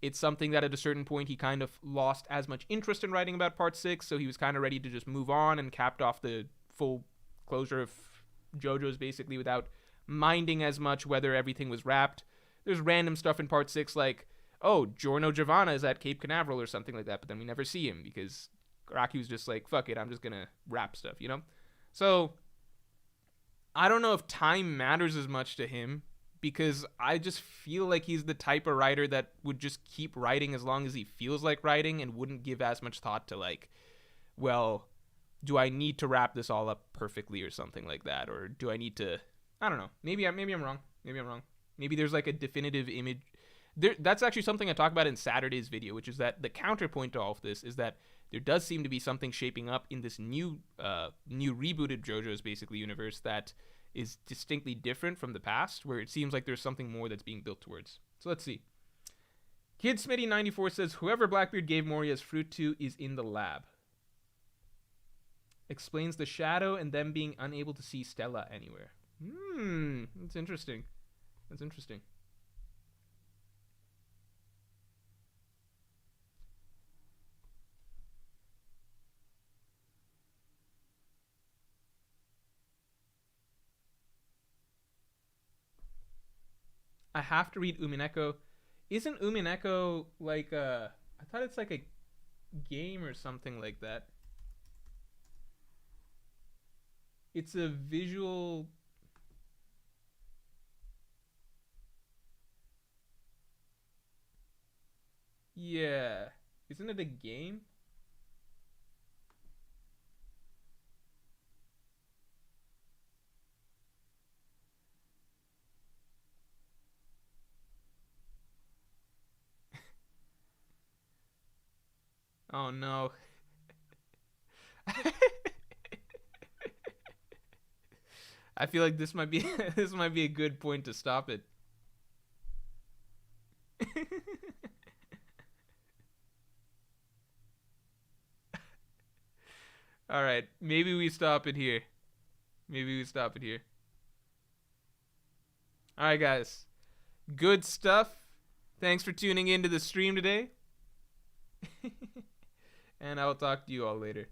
it's something that at a certain point he kind of lost as much interest in writing about part 6, so he was kind of ready to just move on and capped off the full closure of JoJo's basically without minding as much whether everything was wrapped. There's random stuff in part 6 like, oh, Giorno Giovanna is at Cape Canaveral or something like that, but then we never see him because Araki was just like, fuck it, I'm just gonna wrap stuff, So I don't know if time matters as much to him, because I just feel like he's the type of writer that would just keep writing as long as he feels like writing and wouldn't give as much thought to like, well, do I need to wrap this all up perfectly or something like that, or do I need to, I don't know, maybe I'm wrong, maybe there's like a definitive image. That's actually something I talk about in Saturday's video, which is that the counterpoint to all of this is that there does seem to be something shaping up in this new rebooted JoJo's basically universe that is distinctly different from the past, where it seems like there's something more that's being built towards. So let's see. Kid Smitty94 says, whoever Blackbeard gave Moria's fruit to is in the lab. Explains the shadow and them being unable to see Stella anywhere. That's interesting. I have to read Umineko. Isn't Umineko like I thought it's like a game or something like that. It's a visual. Yeah. Isn't it a game? Oh no. I feel like this might be this might be a good point to stop it. All right, maybe we stop it here. All right, guys. Good stuff. Thanks for tuning into the stream today. And I will talk to you all later.